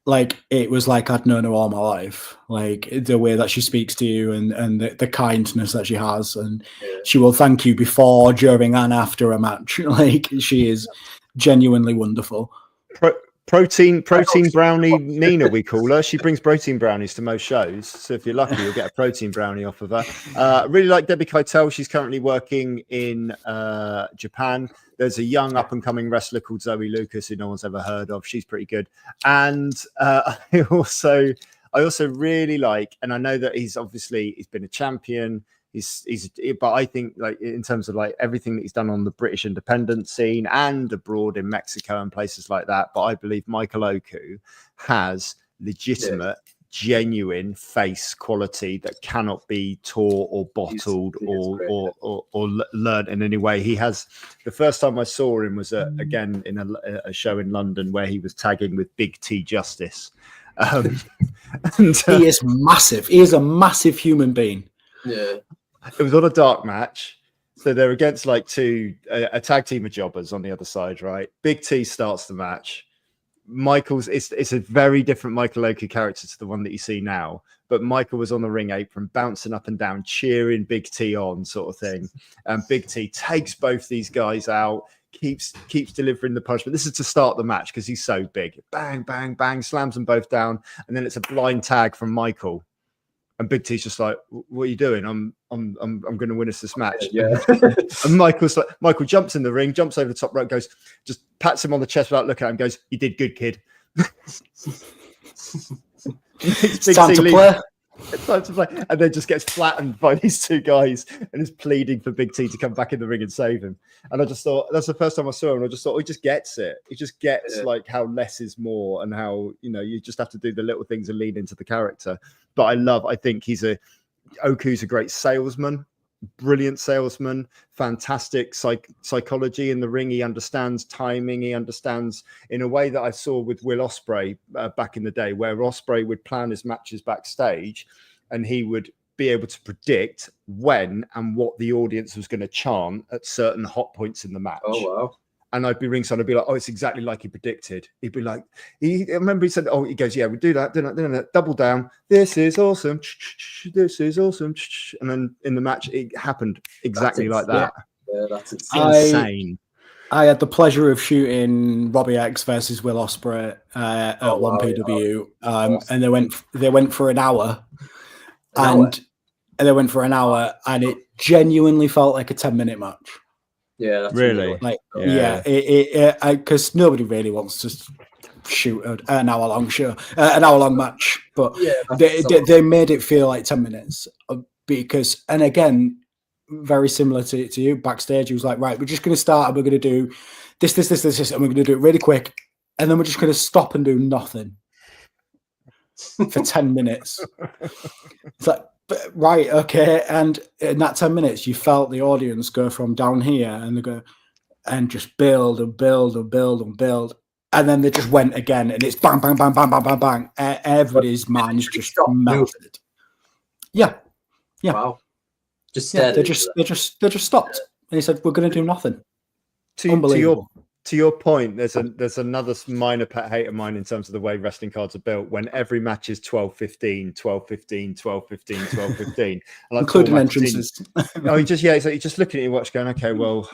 like it was like I'd known her all my life. Like the way that she speaks to you and the kindness that she has, and she will thank you before, during, and after a match. Like she is genuinely wonderful. Protein brownie Nina, we call her. She brings protein brownies to most shows, so if you're lucky, you'll get a protein brownie off of her. Really like Debbie Keitel. She's currently working in Japan. There's a young up-and-coming wrestler called Zoe Lucas who no one's ever heard of. She's pretty good. And I also really like, and I know that he's been a champion. But I think, like, in terms of like everything that he's done on the British independent scene and abroad in Mexico and places like that, but I believe Michael Oku has legitimate, genuine face quality that cannot be taught or bottled or learned in any way. He has. The first time I saw him was again in a show in London where he was tagging with Big T Justice. He is massive. He is a massive human being. Yeah. It was on a dark match, so they're against like a tag team of jobbers on the other side, right? Big T starts the match. It's a very different Michael Oku character to the one that you see now, but Michael was on the ring apron, bouncing up and down, cheering Big T on, sort of thing. And Big T takes both these guys out, keeps delivering the punch. But this is to start the match because he's so big. Bang, bang, bang, slams them both down, and then it's a blind tag from Michael. And Big T's just like, "What are you doing? I'm going to win us this match." Yeah. And Michael jumps in the ring, jumps over the top rope, just pats him on the chest without looking at him, goes, "You did good, kid." It's time to play. It's time to play. And then just gets flattened by these two guys and is pleading for Big T to come back in the ring and save him. And I just thought, that's the first time I saw him. And I just thought, he just gets it. He just gets like how less is more and how, you just have to do the little things and lean into the character. But I think Oku's a great salesman, brilliant salesman, fantastic psychology in the ring. He understands timing. He understands in a way that I saw with Will Ospreay back in the day, where Ospreay would plan his matches backstage and he would be able to predict when and what the audience was going to chant at certain hot points in the match. Oh, wow. and I'd be ringside. I'd be like, "Oh, it's exactly like he predicted." He'd be like, I remember he said, "Oh," he goes, "Yeah, we do that, double down. This is awesome. This is awesome." And then in the match, it happened exactly like that. Yeah, that's insane. Insane. I had the pleasure of shooting Robbie X versus Will Ospreay at 1PW, and they went for an hour, and they went for an hour, and it genuinely felt like a 10-minute match. Yeah, that's really. Like, because nobody really wants to shoot an hour-long show, an hour-long match, but they made it feel like 10 minutes because, and again, very similar to you backstage. He was like, right, we're just going to start and we're going to do this, and we're going to do it really quick. And then we're just going to stop and do nothing for 10 minutes. It's like, right, okay. And in that 10 minutes, you felt the audience go from down here and they go and just build and build and build and build. And then they just went again and it's bang, bang, bang, bang, bang, bang, bang. Everybody's minds just melted. Yeah. Yeah. Wow. Just they just stopped, and he said, "We're going to do nothing." To your point, there's another minor pet hate of mine in terms of the way wrestling cards are built. When every match is 12-15, 12-15, 12-15, 12-15, including entrances. You're just looking at your watch, going, "Okay, well,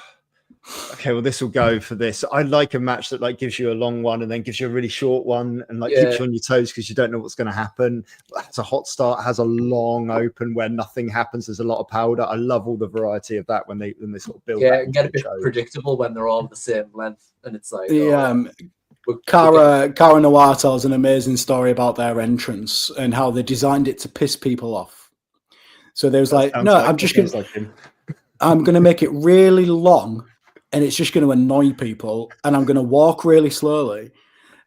this will go for this." I like a match that like gives you a long one and then gives you a really short one and like keeps you on your toes because you don't know what's going to happen. It's a hot start, has a long open where nothing happens. There's a lot of powder. I love all the variety of that when they sort of build. Yeah, and get a bit predictable when they're all the same length, and it's like Cara Noir tells an amazing story about their entrance and how they designed it to piss people off. So there was I'm going to make it really long. And it's just going to annoy people, and I'm going to walk really slowly.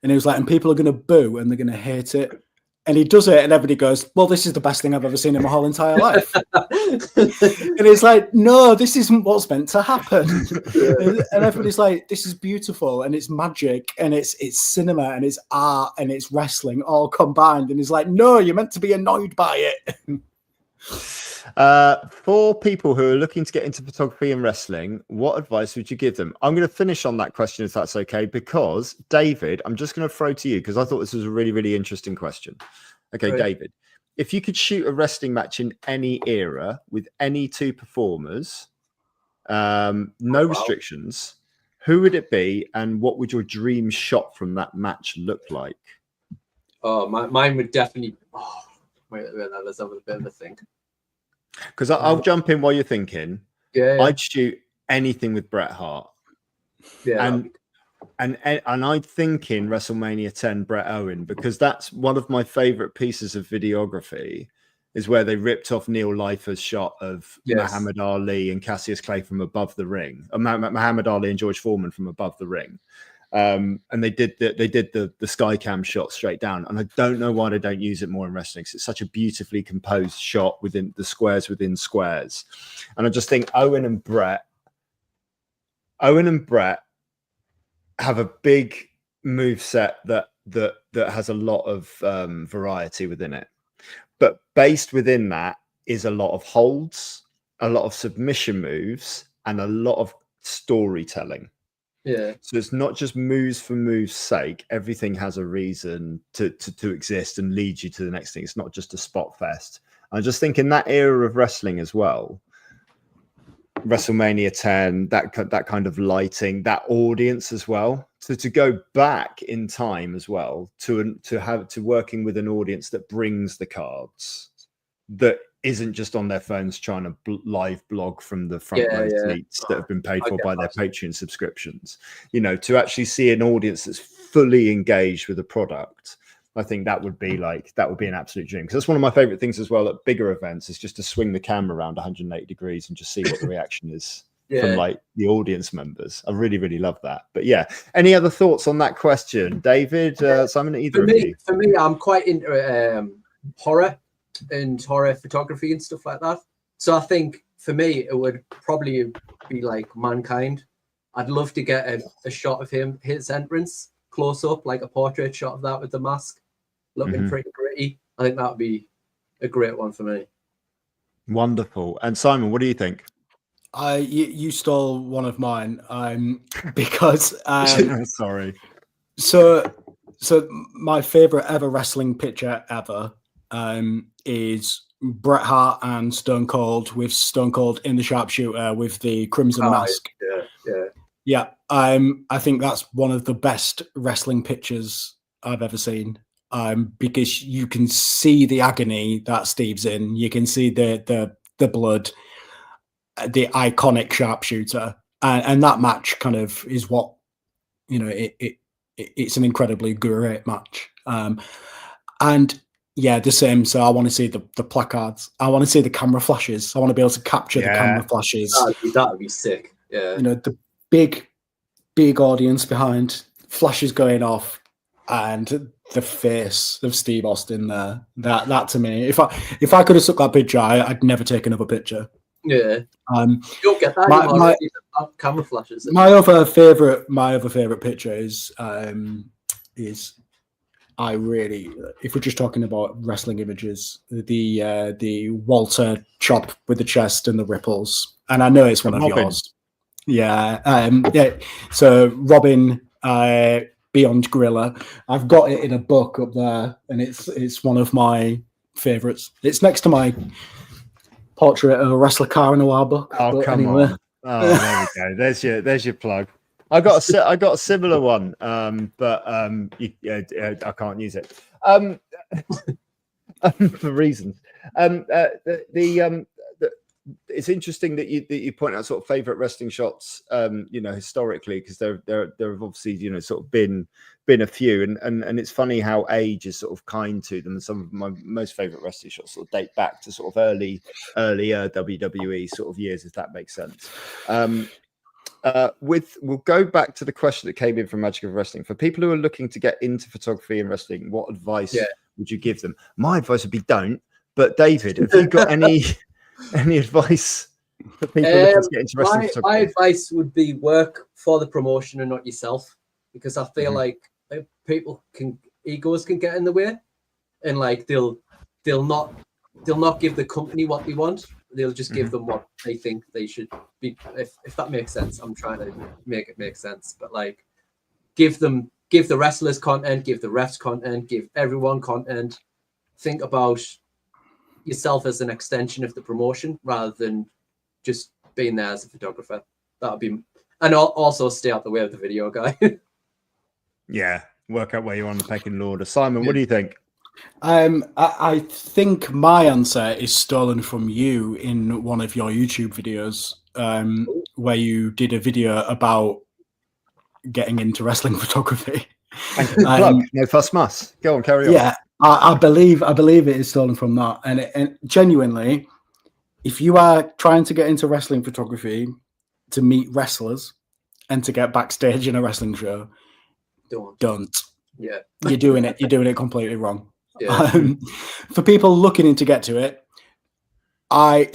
And he was like, and people are going to boo, and they're going to hate it. And he does it, and everybody goes, "Well, this is the best thing I've ever seen in my whole entire life." And it's like, no, this isn't what's meant to happen. And everybody's like, this is beautiful, and it's magic, and it's cinema, and it's art, and it's wrestling all combined. And he's like, no, you're meant to be annoyed by it. For people who are looking to get into photography and wrestling, what advice would you give them? I'm going to finish on that question if that's okay, because David, I'm just going to throw to you because I thought this was a really, really interesting question. Okay, right. David, if you could shoot a wrestling match in any era with any two performers, no restrictions, who would it be and what would your dream shot from that match look like? Oh, mine would definitely... Oh, wait, let's have a bit of a think. Because I'll jump in while you're thinking. Yeah. I'd shoot anything with Bret Hart. Yeah. And I'd think in WrestleMania 10 Bret Owen, because that's one of my favorite pieces of videography, is where they ripped off Neil Leifer's shot of Muhammad Ali and Cassius Clay from above the ring, Muhammad Ali and George Foreman from above the ring. And they did the sky cam shot straight down, and I don't know why they don't use it more in wrestling. It's such a beautifully composed shot within the squares within squares, and I just think Owen and Bret have a big move set that has a lot of variety within it, but based within that is a lot of holds, a lot of submission moves, and a lot of storytelling. Yeah. So it's not just moves for moves' sake. Everything has a reason to exist and lead you to the next thing. It's not just a spot fest. I just think in that era of wrestling as well, WrestleMania 10, that kind of lighting, that audience as well. So to go back in time as well to working with an audience that brings the cards, that isn't just on their phones trying to live blog from the front row seats that have been paid for by their Patreon subscriptions. You know, to actually see an audience that's fully engaged with the product, I think that would be an absolute dream. Because that's one of my favorite things as well at bigger events, is just to swing the camera around 180 degrees and just see what the reaction is from like the audience members. I really, really love that. But yeah, any other thoughts on that question, David, Simon, either of you? For me, I'm quite into horror and horror photography and stuff like that. So I think for me, it would probably be like Mankind. I'd love to get a shot of his entrance close up, like a portrait shot of that with the mask, looking pretty gritty. I think that would be a great one for me. Wonderful. And Simon, what do you think? You stole one of mine. Because sorry. So my favorite ever wrestling picture ever is Bret Hart and Stone Cold, with Stone Cold in the sharpshooter with the crimson mask. Yeah. I think that's one of the best wrestling pictures I've ever seen. Because you can see the agony that Steve's in. You can see the blood, the iconic sharpshooter, and that match kind of is what, you know, it's an incredibly great match. And yeah, the same. So I want to see the placards. I want to see the camera flashes. I want to be able to capture the camera flashes. That would be sick. Yeah. You know, the big audience behind, flashes going off, and the face of Steve Austin there. That to me, if I could have took that picture, I'd never take another picture. Yeah. You don't get that anymore. Camera flashes. My other favorite picture is I really, if we're just talking about wrestling images, the Walter chop with the chest and the ripples, and I know it's one of yours. Yeah, yeah. So Robin, Beyond Gorilla, I've got it in a book up there, and it's one of my favorites. It's next to my portrait of a wrestler car in a while book. Oh, come on! Oh, there we go. There's your plug. I got a similar one, but I can't use it for reasons. It's interesting that you point out sort of favorite wrestling shots, historically, because there have obviously, sort of been a few, and it's funny how age is sort of kind to them. And some of my most favorite wrestling shots sort of date back to sort of earlier WWE sort of years, if that makes sense. We'll go back to the question that came in from Magic of Wrestling. For people who are looking to get into photography and wrestling, what advice would you give them? My advice would be don't. But David, have you got any advice for people looking to get into wrestling photography? My advice would be work for the promotion and not yourself, because I feel like egos can get in the way, and like they'll not give the company what they want. They'll just give them what they think they should be. If that makes sense, I'm trying to make it make sense. But like, give the wrestlers content, give the refs content, give everyone content. Think about yourself as an extension of the promotion rather than just being there as a photographer. That would be, and also stay out the way of the video guy. Yeah, work out where you're on the pecking order. Simon, what do you think? I think my answer is stolen from you in one of your YouTube videos, where you did a video about getting into wrestling photography. No fuss muss. Go on, carry on. Yeah, I believe it is stolen from that, and genuinely, if you are trying to get into wrestling photography to meet wrestlers and to get backstage in a wrestling show, don't. Yeah, you're doing it completely wrong. Yeah. For people looking to get to it,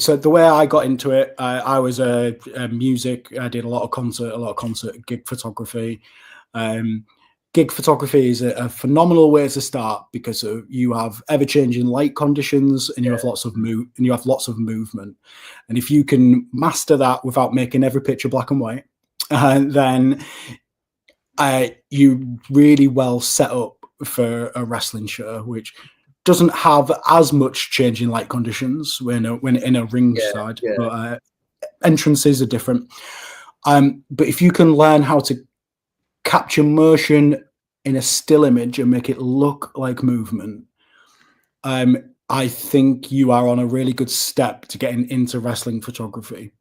so the way I got into it, I was a music. I did a lot of concert gig photography. Gig photography is a phenomenal way to start because you have ever-changing light conditions and you have lots of movement. And if you can master that without making every picture black and white, then you really well set up for a wrestling show, which doesn't have as much changing light conditions when in a ring side. But entrances are different. But if you can learn how to capture motion in a still image and make it look like movement, I think you are on a really good step to getting into wrestling photography.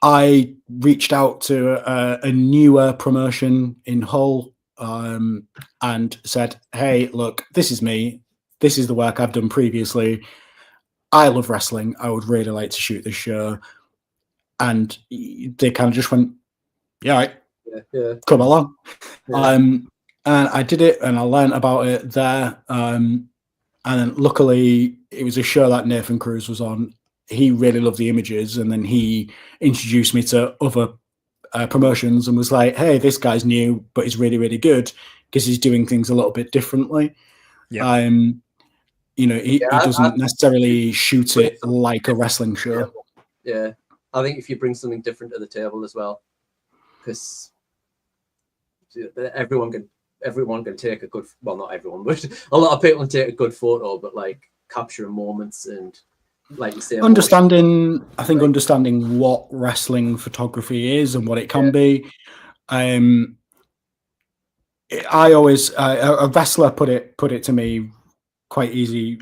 I reached out to a newer promotion in Hull and said, hey, look, this is me. This is the work I've done previously. I love wrestling. I would really like to shoot this show. And they kind of just went, yeah, come along. And I did it and I learned about it there. And then luckily it was a show that Nathan Cruz was on. He really loved the images. And then he introduced me to other promotions and was like, hey, this guy's new, but he's really, really good because he's doing things a little bit differently. Yeah. He doesn't necessarily shoot it like a wrestling show. Yeah. I think if you bring something different to the table as well, because everyone can take a good, well, not everyone, but a lot of people can take a good photo, but like capturing moments and, like you say, understanding what wrestling photography is and what it can be. I always a wrestler put it to me quite easy,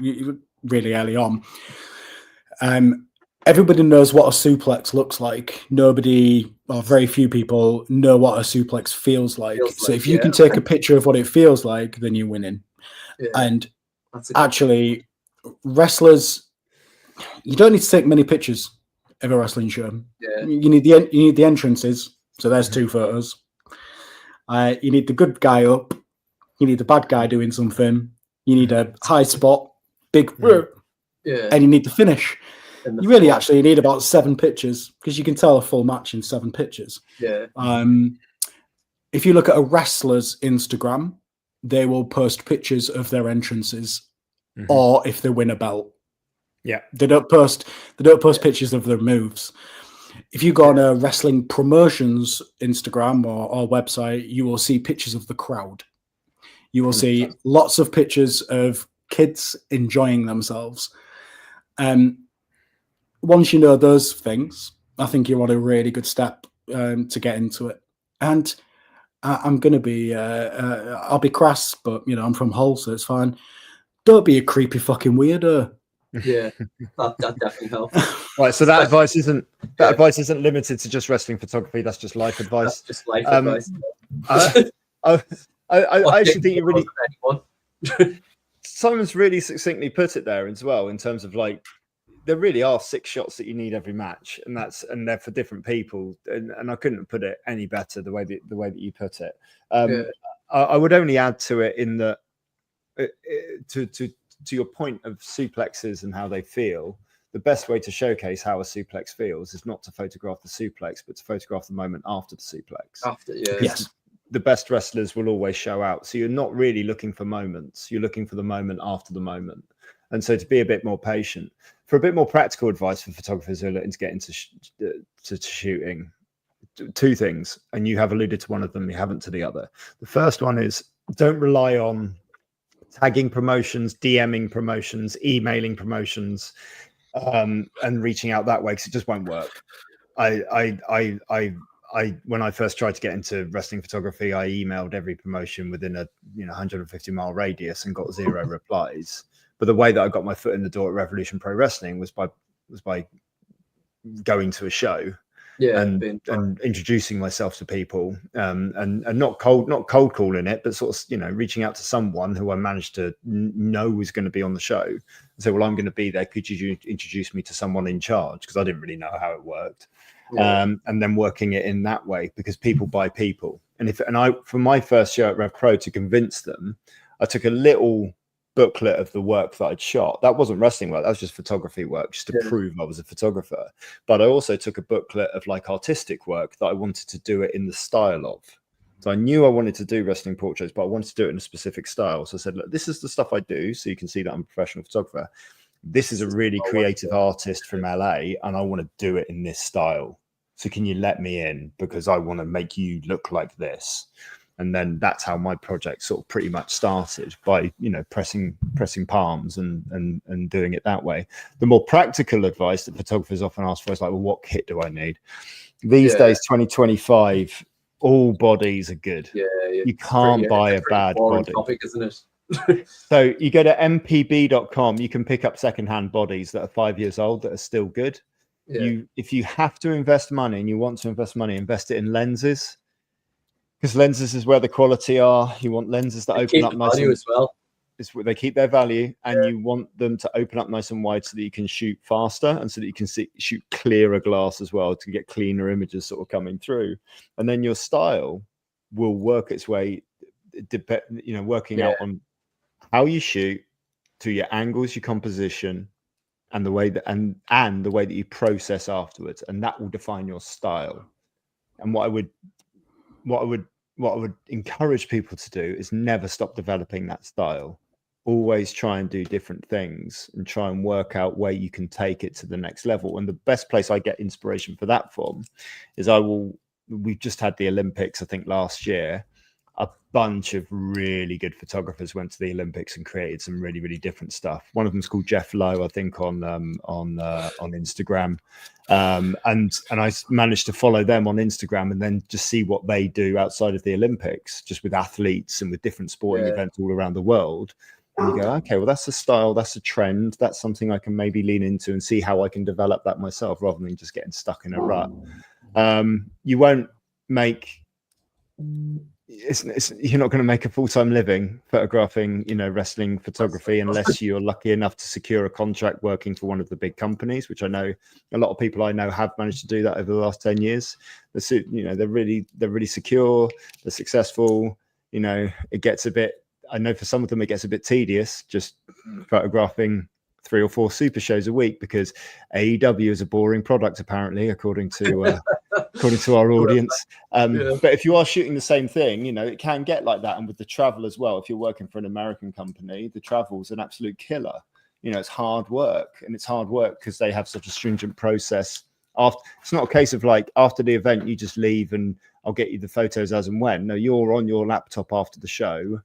really early on. Everybody knows what a suplex looks like. Nobody, or very few people, know what a suplex feels like. So if you can take a picture of what it feels like, then you're winning. Yeah. And actually, wrestlers, you don't need to take many pictures of a wrestling show. Yeah. You need the entrances. So there's 2 photos. You need the good guy up. You need the bad guy doing something. You need a high spot, big, and you need the finish. You really actually need about 7 pictures because you can tell a full match in 7 pictures. Yeah. If you look at a wrestler's Instagram, they will post pictures of their entrances, or if they win a belt. Yeah. They don't post pictures of their moves. If you go on a wrestling promotions Instagram or website, you will see pictures of the crowd. You will see lots of pictures of kids enjoying themselves. Once you know those things, I think you're on a really good step to get into it. And I'm going to be, I'll be crass, but, I'm from Hull, so it's fine. Don't be a creepy fucking weirdo. Yeah, that definitely helps. Right, so that advice isn't limited to just wrestling photography. That's just life advice. That's just life advice. I actually think you really... Simon's really succinctly put it there as well, in terms of like, there really are 6 shots that you need every match, and they're for different people. And I couldn't put it any better the way that you put it. I would only add to it in that to your point of suplexes and how they feel. The best way to showcase how a suplex feels is not to photograph the suplex, but to photograph the moment after the suplex. Yes. The best wrestlers will always show out. So you're not really looking for moments. You're looking for the moment after the moment. And so to be a bit more patient. For a bit more practical advice for photographers who are looking to get into shooting, 2 things, and you have alluded to one of them, you haven't to the other. The first one is, don't rely on tagging promotions, DMing promotions, emailing promotions, and reaching out that way, because it just won't work. When I first tried to get into wrestling photography, I emailed every promotion within a 150-mile radius and got 0 replies. But the way that I got my foot in the door at Revolution Pro Wrestling was by going to a show, and introducing myself to people, and not cold calling it, but sort of reaching out to someone who I managed to know was going to be on the show, and say, well, I'm going to be there. Could you introduce me to someone in charge? Because I didn't really know how it worked. And then working it in that way, because people buy people. And for my first show at Rev Pro, to convince them, I took a little booklet of the work that I'd shot. That wasn't wrestling work, that was just photography work, just to prove I was a photographer. But I also took a booklet of like artistic work that I wanted to do it in the style of. So I knew I wanted to do wrestling portraits, but I wanted to do it in a specific style. So I said, look, this is the stuff I do, so you can see that I'm a professional photographer. This is a really creative artist from LA, and I want to do it in this style. So can you let me in, because I want to make you look like this? And then that's how my project sort of pretty much started, by pressing palms and doing it that way. The more practical advice that photographers often ask for is like, well, what kit do I need? These days, 2025, all bodies are good. You can't buy a bad body. Topic, isn't it? So you go to mpb.com, you can pick up secondhand bodies that are 5 years old that are still good. If you have to invest money and you want to invest money, invest it in lenses, because lenses is where the quality are. You want lenses that open up nice as well. It's where they keep their value, and you want them to open up nice and wide so that you can shoot faster, and so that you can shoot clearer glass as well, to get cleaner images sort of coming through. And then your style will work its way, working out on how you shoot, to your angles, your composition, and the way that and the way that you process afterwards, and that will define your style. And what I would encourage people to do is never stop developing that style. always try and do different things and try and work out where you can take it to the next level. And the best place I get inspiration for that from is we've just had the Olympics, I think last year. A bunch of really good photographers went to the Olympics and created some really, really different stuff. One of them's called Jeff Lowe, I think, on Instagram. And I managed to follow them on Instagram and then just see what they do outside of the Olympics, just with athletes and with different sporting events all around the world. And you go, okay, well, that's a style, that's a trend, that's something I can maybe lean into and see how I can develop that myself rather than just getting stuck in a rut. You won't make... you're not going to make a full-time living photographing, wrestling photography unless you're lucky enough to secure a contract working for one of the big companies, which I know a lot of people I know have managed to do that over the last 10 years. They're really secure, they're successful. It gets a bit, I know for some of them it gets a bit tedious just photographing 3 or 4 super shows a week, because AEW is a boring product apparently, according to our audience. But if you are shooting the same thing, it can get like that. And with the travel as well, if you're working for an American company, the travel's an absolute killer. It's hard work, and it's hard work because they have such a stringent process. It's not a case of like after the event you just leave and I'll get you the photos as and when. No, you're on your laptop after the show,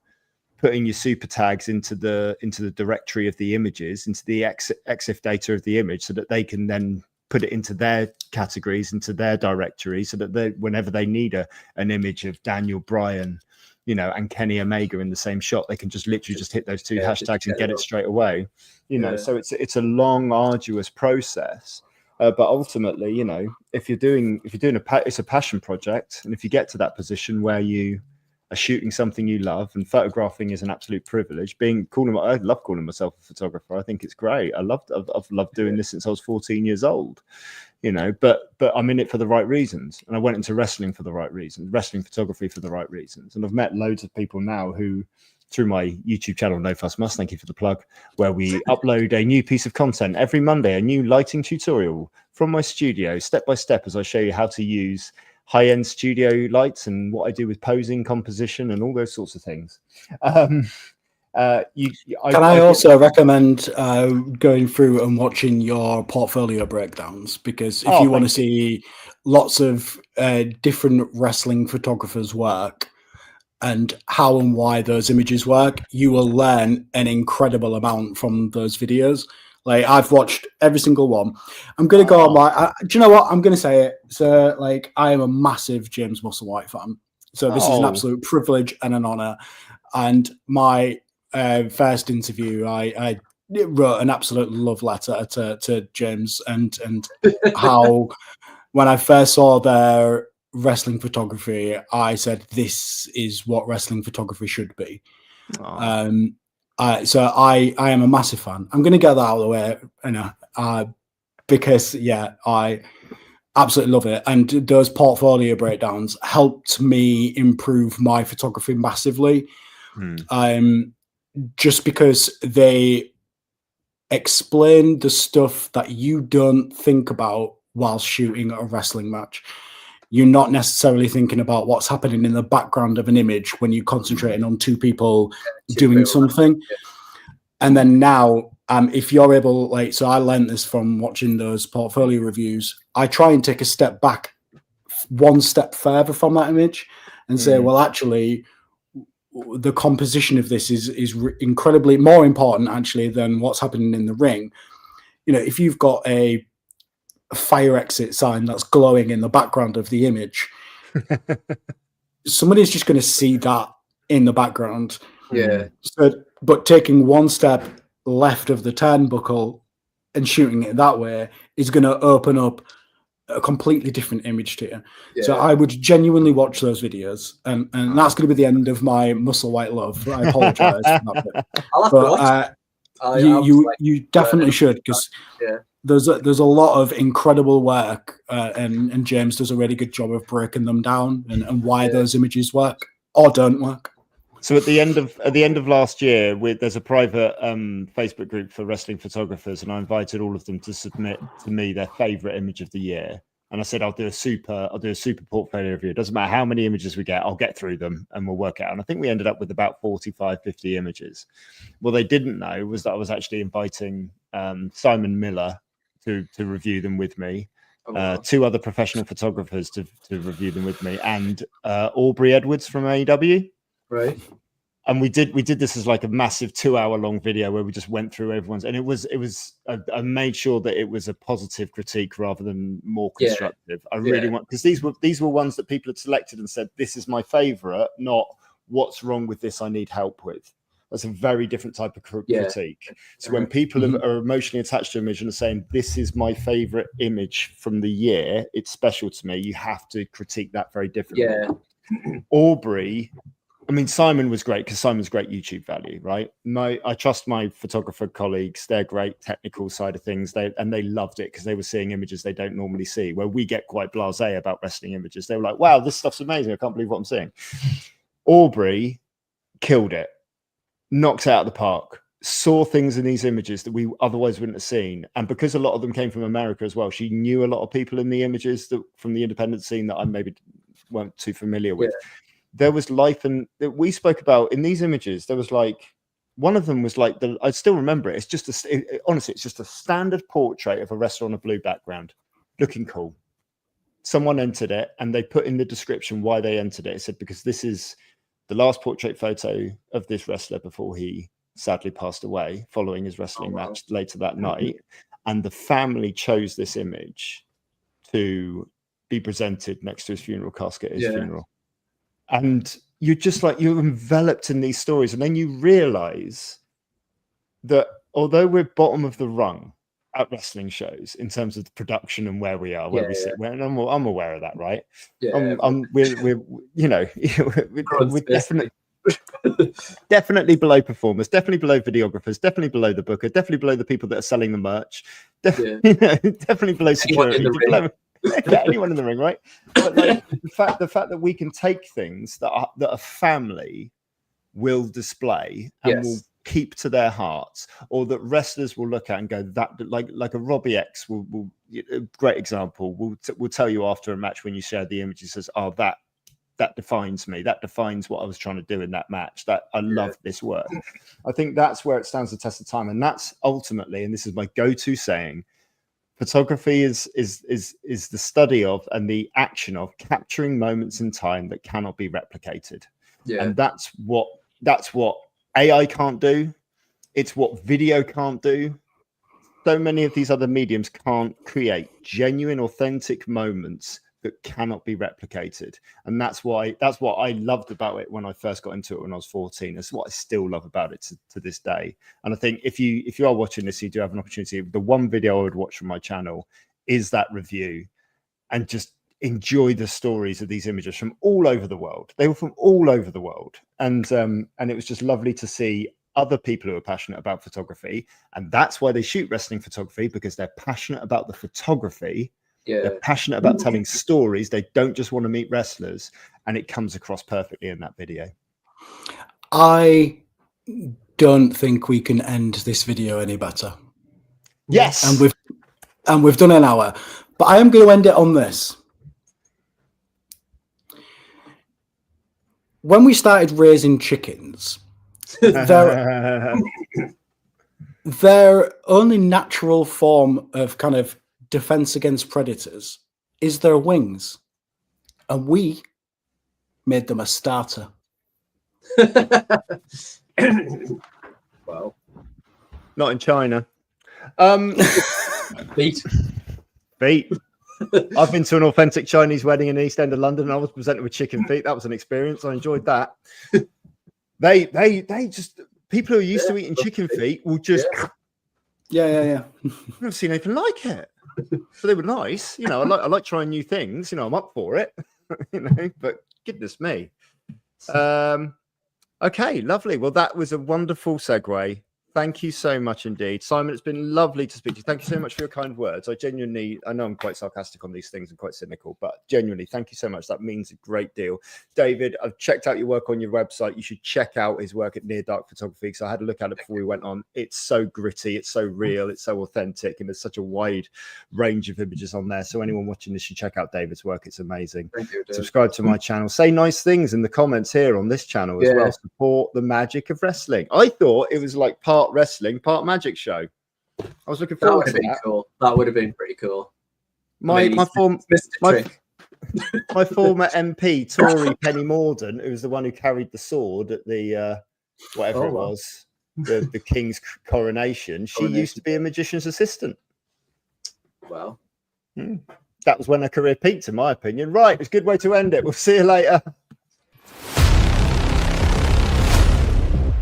putting your super tags into the directory of the images, into the EXIF data of the image, so that they can then put it into their categories, into their directory, so that whenever they need an image of Daniel Bryan, and Kenny Omega in the same shot, they can just literally just hit those 2 hashtags and get it straight away. So it's a long, arduous process. But ultimately, if you're doing it's a passion project, and if you get to that position where you are shooting something you love, and photographing is an absolute privilege. I love calling myself a photographer. I think it's great. I've loved doing this since I was 14 years old, but I'm in it for the right reasons. And I went into wrestling for the right reasons, wrestling photography for the right reasons. And I've met loads of people now who, through my YouTube channel, No Fuss Must, thank you for the plug, where we upload a new piece of content every Monday, a new lighting tutorial from my studio, step by step, as I show you how to use high-end studio lights and what I do with posing, composition, and all those sorts of things. Can I also recommend going through and watching your portfolio breakdowns? Because if you want to see lots of different wrestling photographers' work and how and why those images work, you will learn an incredible amount from those videos. Like, I've watched every single one. I'm going to go on do you know what? I'm going to say it. So, I am a massive James Musselwhite fan. So this is an absolute privilege and an honor. And my first interview, I wrote an absolute love letter to James and how when I first saw their wrestling photography, I said, this is what wrestling photography should be. So I am a massive fan. I'm going to get that out of the way, because I absolutely love it. And those portfolio breakdowns helped me improve my photography massively. Just because they explain the stuff that you don't think about while shooting a wrestling match. You're not necessarily thinking about what's happening in the background of an image when you're concentrating on 2 people doing something. And then now, if you're able, so I learned this from watching those portfolio reviews, I try and take a step back, 1 step further from that image and say, well, actually, the composition of this is incredibly more important, actually, than what's happening in the ring. If you've got a fire exit sign that's glowing in the background of the image, somebody's just going to see that in the background. But taking 1 step left of the turnbuckle and shooting it that way is going to open up a completely different image to you. So I would genuinely watch those videos, and that's going to be the end of my Musselwhite love. I apologize for that bit. I'll have to watch. You definitely should, because there's a lot of incredible work, and James does a really good job of breaking them down and why those images work or don't work. So at the end of last year, there's a private Facebook group for wrestling photographers, and I invited all of them to submit to me their favorite image of the year. And I said, I'll do a super portfolio review. It doesn't matter how many images we get, I'll get through them and we'll work it out. And I think we ended up with about 45, 50 images. What they didn't know was that I was actually inviting Simon Miller to review them with me, two other professional photographers to review them with me, and Aubrey Edwards from AEW. Right. And we did this as like a massive 2-hour-long video where we just went through everyone's, and I made sure that it was a positive critique rather than more constructive. I really want, because these were ones that people had selected and said, this is my favorite, not what's wrong with this I need help with. That's a very different type of critique. So when people are emotionally attached to an image and are saying, this is my favorite image from the year, it's special to me, you have to critique that very differently. Aubrey, I mean, Simon was great because Simon's great YouTube value, right? I trust my photographer colleagues. They're great technical side of things. They loved it because they were seeing images they don't normally see, where we get quite blasé about wrestling images. They were like, wow, this stuff's amazing. I can't believe what I'm seeing. Aubrey killed it, knocked it out of the park, saw things in these images that we otherwise wouldn't have seen. And because a lot of them came from America as well, she knew a lot of people in the images that from the independent scene that I maybe weren't too familiar with. There was life, and that we spoke about in these images. There was like, one of them was like, I still remember it. It's just honestly, it's just a standard portrait of a wrestler on a blue background, looking cool. Someone entered it, and they put in the description why they entered it. It said, because this is the last portrait photo of this wrestler before he sadly passed away following his wrestling match later that night. And the family chose this image to be presented next to his funeral casket at his funeral. And you're just like, you're enveloped in these stories. And then you realize that although we're bottom of the rung at wrestling shows in terms of the production and where we are, where we sit, and I'm aware of that, right? We're you know, we're definitely below performers, definitely below videographers, definitely below the booker, definitely below the people that are selling the merch, definitely below security, anyone in the ring, right? But like the fact that we can take things that a family will display and will keep to their hearts, or that wrestlers will look at and go, that like a Robbie X will a great example, will tell you after a match when you share the image, he says, oh, that defines me, that defines what I was trying to do in that match, that I love this work. I think that's where it stands the test of time, and that's ultimately, and this is my go-to saying, photography is the study of and the action of capturing moments in time that cannot be replicated. And that's what AI can't do. It's what video can't do. So many of these other mediums can't create genuine, authentic moments that cannot be replicated. And that's what I loved about it when I first got into it when I was 14. It's what I still love about it to this day. And I think if you are watching this, you do have an opportunity. The one video I would watch from my channel is that review, and just enjoy the stories of these images from all over the world. They were from all over the world. And it was just lovely to see other people who are passionate about photography. And that's why they shoot wrestling photography, because they're passionate about the photography. They're passionate about telling stories. They don't just want to meet wrestlers, and it comes across perfectly in that video. I don't think we can end this video any better. Yes, and we've done an hour, but I am going to end it on this. When we started raising chickens, their only natural form of kind of defense against predators is their wings, and we made them a starter. Wow. Not in China. Feet. I've been to an authentic Chinese wedding in the East End of London, and I was presented with chicken feet. That was an experience. I enjoyed that. They just, people who are used to eating chicken feet will just I've never seen anything like it. So they were nice, you know. I like trying new things, you know. I'm up for it, you know. But goodness me. Okay, lovely. Well, that was a wonderful segue. Thank you so much indeed. Simon, it's been lovely to speak to you. Thank you so much for your kind words. I know I'm quite sarcastic on these things and quite cynical, but genuinely, thank you so much. That means a great deal. David, I've checked out your work on your website. You should check out his work at Near Dark Photography, because I had a look at it before we went on. It's so gritty, it's so real, it's so authentic, and there's such a wide range of images on there. So anyone watching this should check out David's work. It's amazing. Thank you, Dave. Subscribe to my channel. Say nice things in the comments here on this channel as well. Support the magic of wrestling. I thought it was like part wrestling, part magic show. I was looking forward to that. Cool. That would have been pretty cool. My former MP, Tory Penny Mordaunt, who was the one who carried the sword at the whatever it was, the king's coronation. She used to be a magician's assistant. Wow. That was when her career peaked, in my opinion. Right, it's a good way to end it. We'll see you later.